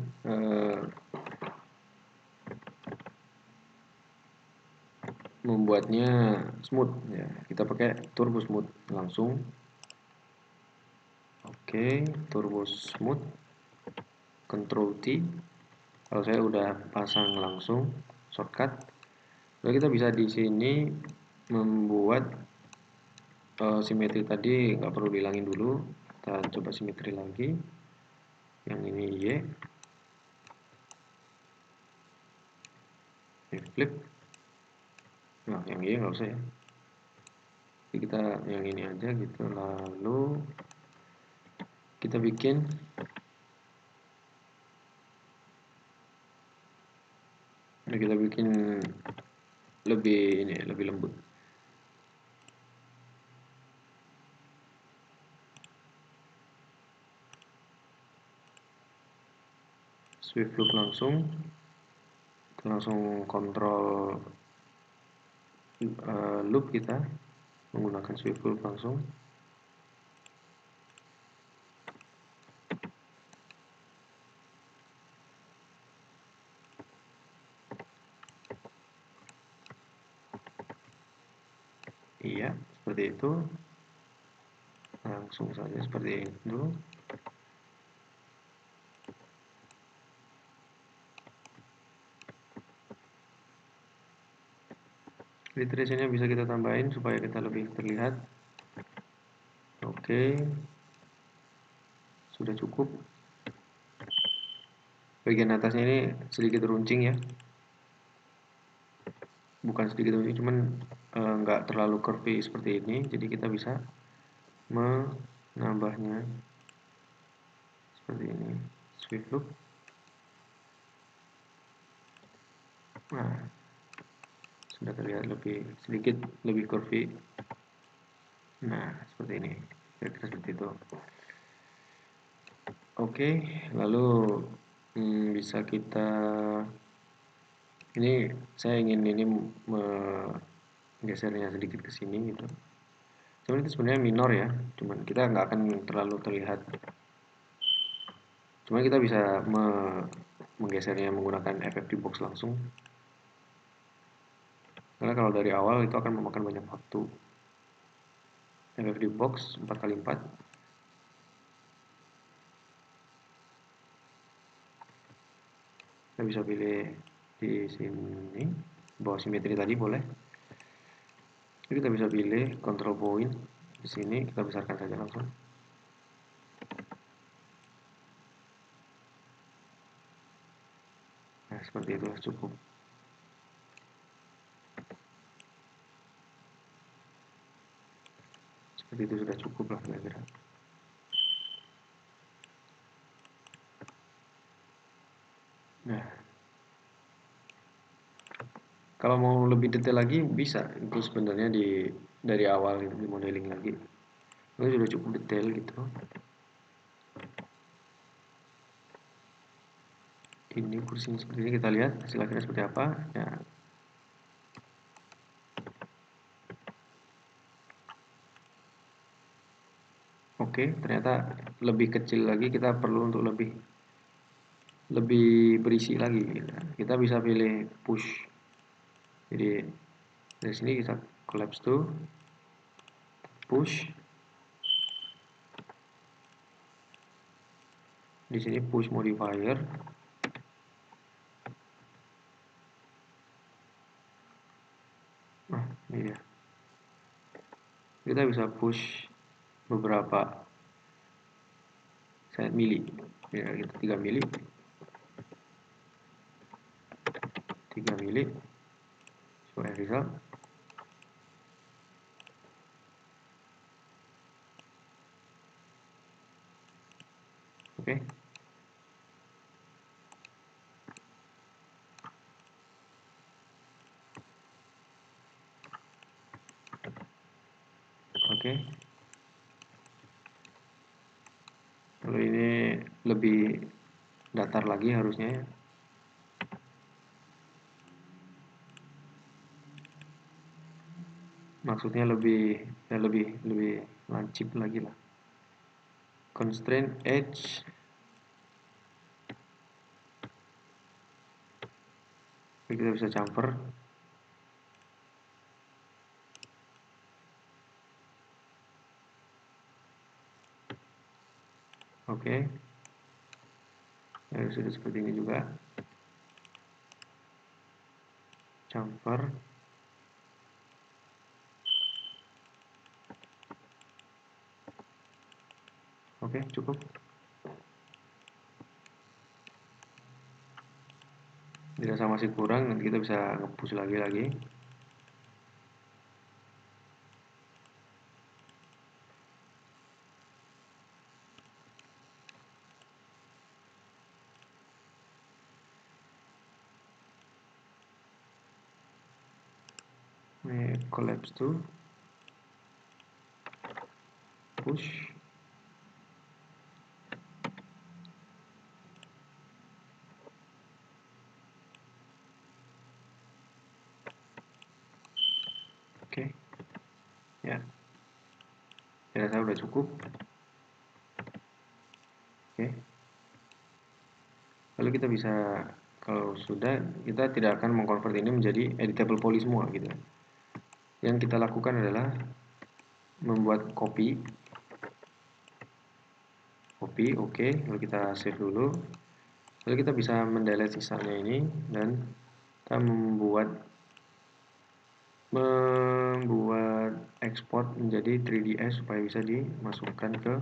membuatnya smooth ya. Kita pakai turbo smooth langsung. Oke, turbo smooth, Ctrl T. Kalau saya udah pasang langsung shortcut. Lalu kita bisa di sini membuat simetri tadi nggak perlu dihilangin dulu. Kita coba simetri lagi. Yang ini Y. Flip. Nah, yang Y nggak usah ya. Jadi kita yang ini aja gitu. Lalu kita bikin lebih ini ya, lebih lembut. Swift loop langsung. Kita langsung kontrol loop kita menggunakan swift loop langsung. Iya, seperti itu. Langsung saja seperti itu. Iteration-nya bisa kita tambahin supaya kita lebih terlihat. Oke, sudah cukup. Bagian atasnya ini sedikit runcing ya, bukan sedikit runcing, cuman nggak terlalu curvy seperti ini, jadi kita bisa menambahnya seperti ini. Swift loop. Nah, sudah terlihat sedikit lebih curvy. Nah, seperti ini, kira-kira seperti itu. Oke, lalu bisa kita ini saya ingin ini menggesernya sedikit ke sini gitu. Cuman itu sebenarnya minor ya, cuman kita nggak akan terlalu terlihat. Cuman kita bisa menggesernya menggunakan FFT box langsung. Karena kalau dari awal itu akan memakan banyak waktu. FFT box 4x4. Kita bisa pilih di sini, bawah simetri tadi boleh. Jadi kita bisa pilih control point di sini, kita besarkan saja langsung. Nah, seperti itu cukup. Seperti itu sudah cukup lah kira-kira. Nah, kalau mau lebih detail lagi bisa itu sebenarnya dari awal gitu, di modeling lagi. Itu sudah cukup detail gitu. Ini kursinya seperti ini, kita lihat hasil akhirnya seperti apa ya. Oke, ternyata lebih kecil lagi, kita perlu untuk lebih berisi lagi gitu. Kita bisa pilih push, jadi dari sini kita collapse to push. Di sini push modifier. Nah, ini dia. Kita bisa push beberapa set mili. Ya, kita 3 mili. 3 mili. Show end result. Oke. Oke. Kalau ini lebih datar lagi harusnya ya. Maksudnya lebih lancip lagi lah. Constraint edge. Kita bisa chamfer. Oke. Sudah seperti ini juga. Chamfer. Oke, cukup. Dirasa masih kurang, nanti kita bisa nge-push lagi. Ini collapse to push. Oke. Ya. Saya rasa udah cukup. Oke. Lalu kita bisa, kalau sudah, kita tidak akan mengkonvert ini menjadi editable poly semua gitu. Yang kita lakukan adalah membuat copy, oke. Lalu kita save dulu. Lalu kita bisa mendelete sisanya ini dan kita membuat export menjadi 3ds supaya bisa dimasukkan ke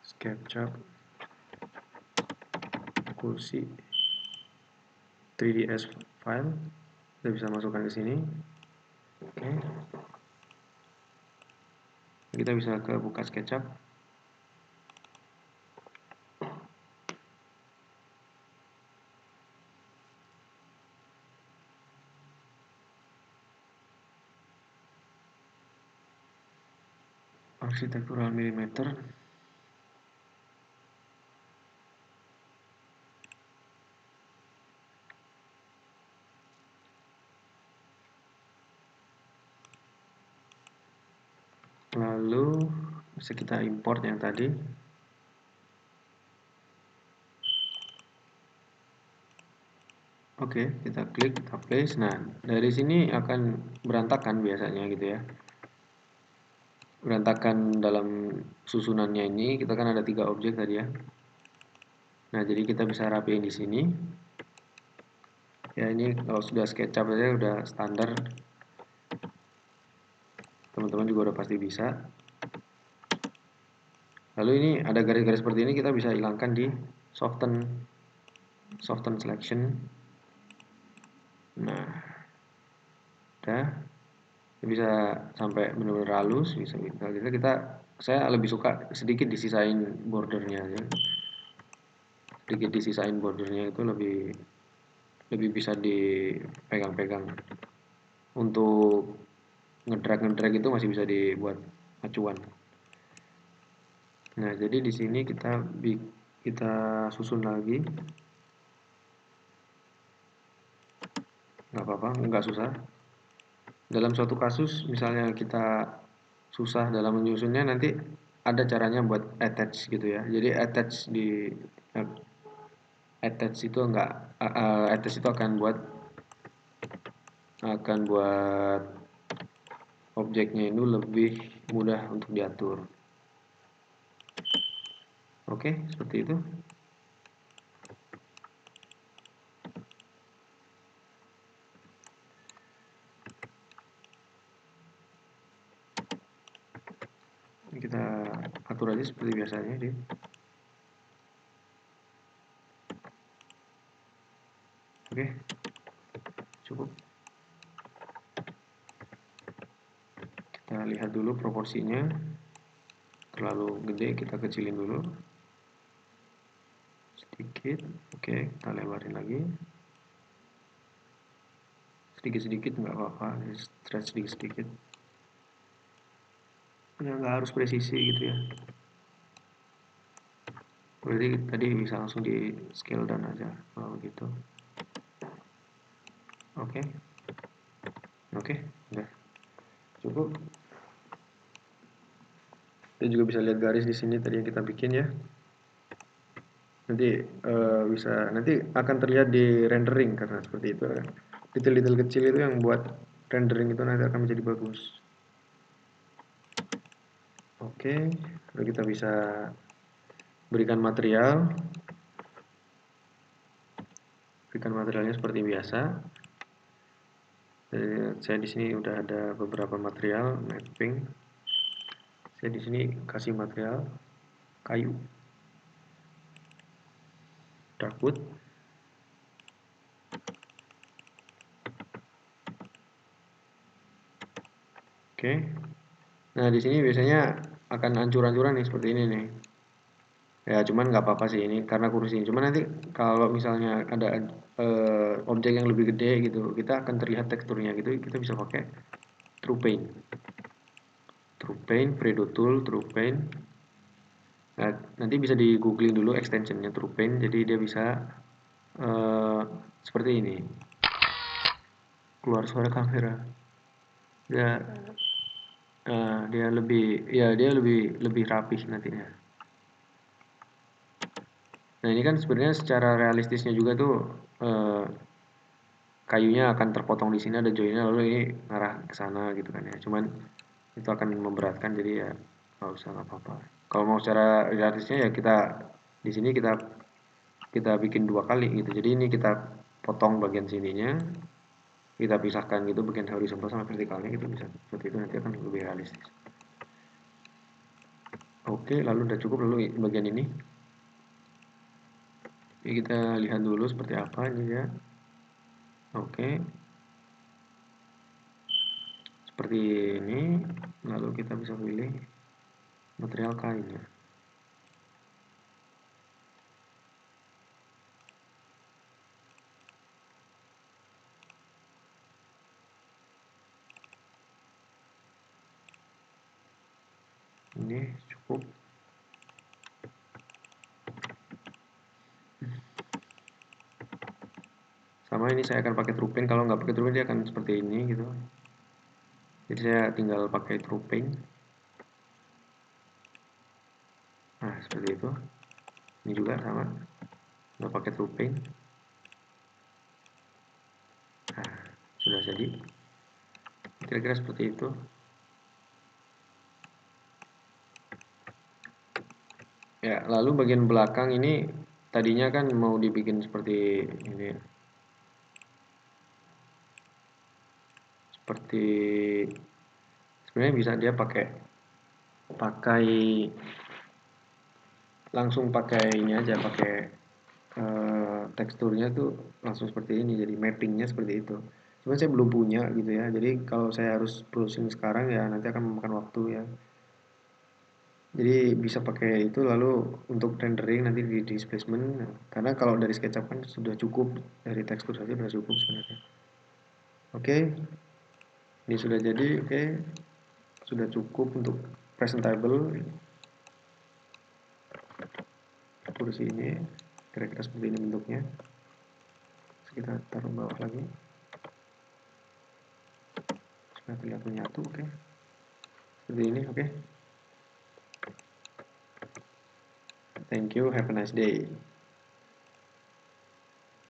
SketchUp kursi 3ds file. Kita bisa masukkan ke sini. Oke. Kita bisa buka SketchUp. Architectural millimeter. Lalu bisa kita import yang tadi. Oke, kita klik, kita place. Nah, dari sini akan berantakan biasanya gitu ya. Berantakan dalam susunannya ini, kita kan ada 3 objek tadi ya. Nah, jadi kita bisa rapiin di sini. Ya, ini kalau sudah SketchUp aja udah standar. Teman-teman juga udah pasti bisa. Lalu ini ada garis-garis seperti ini, kita bisa hilangkan di soften selection. Nah, udah. Bisa sampai benar-benar halus, bisa saya lebih suka sedikit disisain bordernya ya. Sedikit disisain bordernya itu lebih bisa dipegang-pegang. Untuk ngedrag itu masih bisa dibuat acuan. Nah, jadi di sini kita susun lagi. Nggak apa-apa, nggak susah. Dalam suatu kasus, misalnya kita susah dalam menyusunnya, nanti ada caranya buat attach gitu ya. Jadi attach itu akan buat objeknya itu lebih mudah untuk diatur. Oke, seperti itu. Kita atur aja seperti biasanya deh. Oke, cukup. Kita lihat dulu proporsinya. Terlalu gede, kita kecilin dulu. Sedikit. Oke, kita lebarin lagi. Sedikit-sedikit nggak apa-apa, stretch sedikit-sedikit. Ya, nggak harus presisi gitu ya. Berarti tadi bisa langsung di scale down aja kalau gitu. Oke. Oke, udah cukup. Kita juga bisa lihat garis di sini tadi yang kita bikin ya. Nanti akan terlihat di rendering karena seperti itu kan. Detail-detail kecil itu yang buat rendering itu nanti akan menjadi bagus. Oke, lalu kita bisa berikan material. Berikan materialnya seperti biasa. Saya di sini udah ada beberapa material mapping. Saya di sini kasih material kayu, darkwood. Oke. Nah, di sini biasanya akan ancur-ancuran nih seperti ini nih. Ya, cuman nggak apa-apa sih ini karena kursi. Cuman nanti kalau misalnya ada objek yang lebih gede gitu, kita akan terlihat teksturnya gitu. Kita bisa pakai True Paint. True Paint, Fredo Tool, True Paint. Nah, nanti bisa di googling dulu extensionnya True Paint. Jadi dia bisa seperti ini. Keluar suara kamera. Dia dia lebih rapih nantinya. Nah, ini kan sebenarnya secara realistisnya juga tuh kayunya akan terpotong di sini ada joinnya lalu ini ngarah ke sana gitu kan ya. Cuman itu akan memberatkan jadi ya nggak usah, nggak apa-apa. Kalau mau secara realistisnya ya kita di sini kita bikin 2 kali gitu. Jadi ini kita potong bagian sininya, kita pisahkan gitu bagian horizontal sama vertikalnya gitu bisa. Seperti itu nanti akan lebih realistis. Oke, lalu udah cukup lalu bagian ini. Jadi kita lihat dulu seperti apa ini ya. Oke. Seperti ini, lalu kita bisa pilih material kainnya. Ini cukup. Sama ini saya akan pakai True Paint. Kalau nggak pakai True Paint dia akan seperti ini gitu. Jadi saya tinggal pakai True Paint. Nah, seperti itu. Ini juga sama. Nggak pakai True Paint. Nah, sudah jadi. Kira-kira seperti itu. Ya, lalu bagian belakang ini tadinya kan mau dibikin seperti ini. Seperti sebenarnya bisa dia pakai pakai langsung pakai ini aja, pakai teksturnya tuh langsung seperti ini, jadi mappingnya seperti itu. Cuman saya belum punya gitu ya, jadi kalau saya harus browsing sekarang ya nanti akan memakan waktu ya. Jadi bisa pakai itu lalu untuk rendering nanti di displacement, karena kalau dari SketchUp kan sudah cukup, dari tekstur saja sudah cukup sebenarnya. Oke, ini sudah jadi, oke, sudah cukup untuk presentable kursi ini, kira-kira seperti ini bentuknya. Kita taruh bawah lagi supaya terlihat menyatu. Oke, seperti ini. Oke, thank you, have a nice day.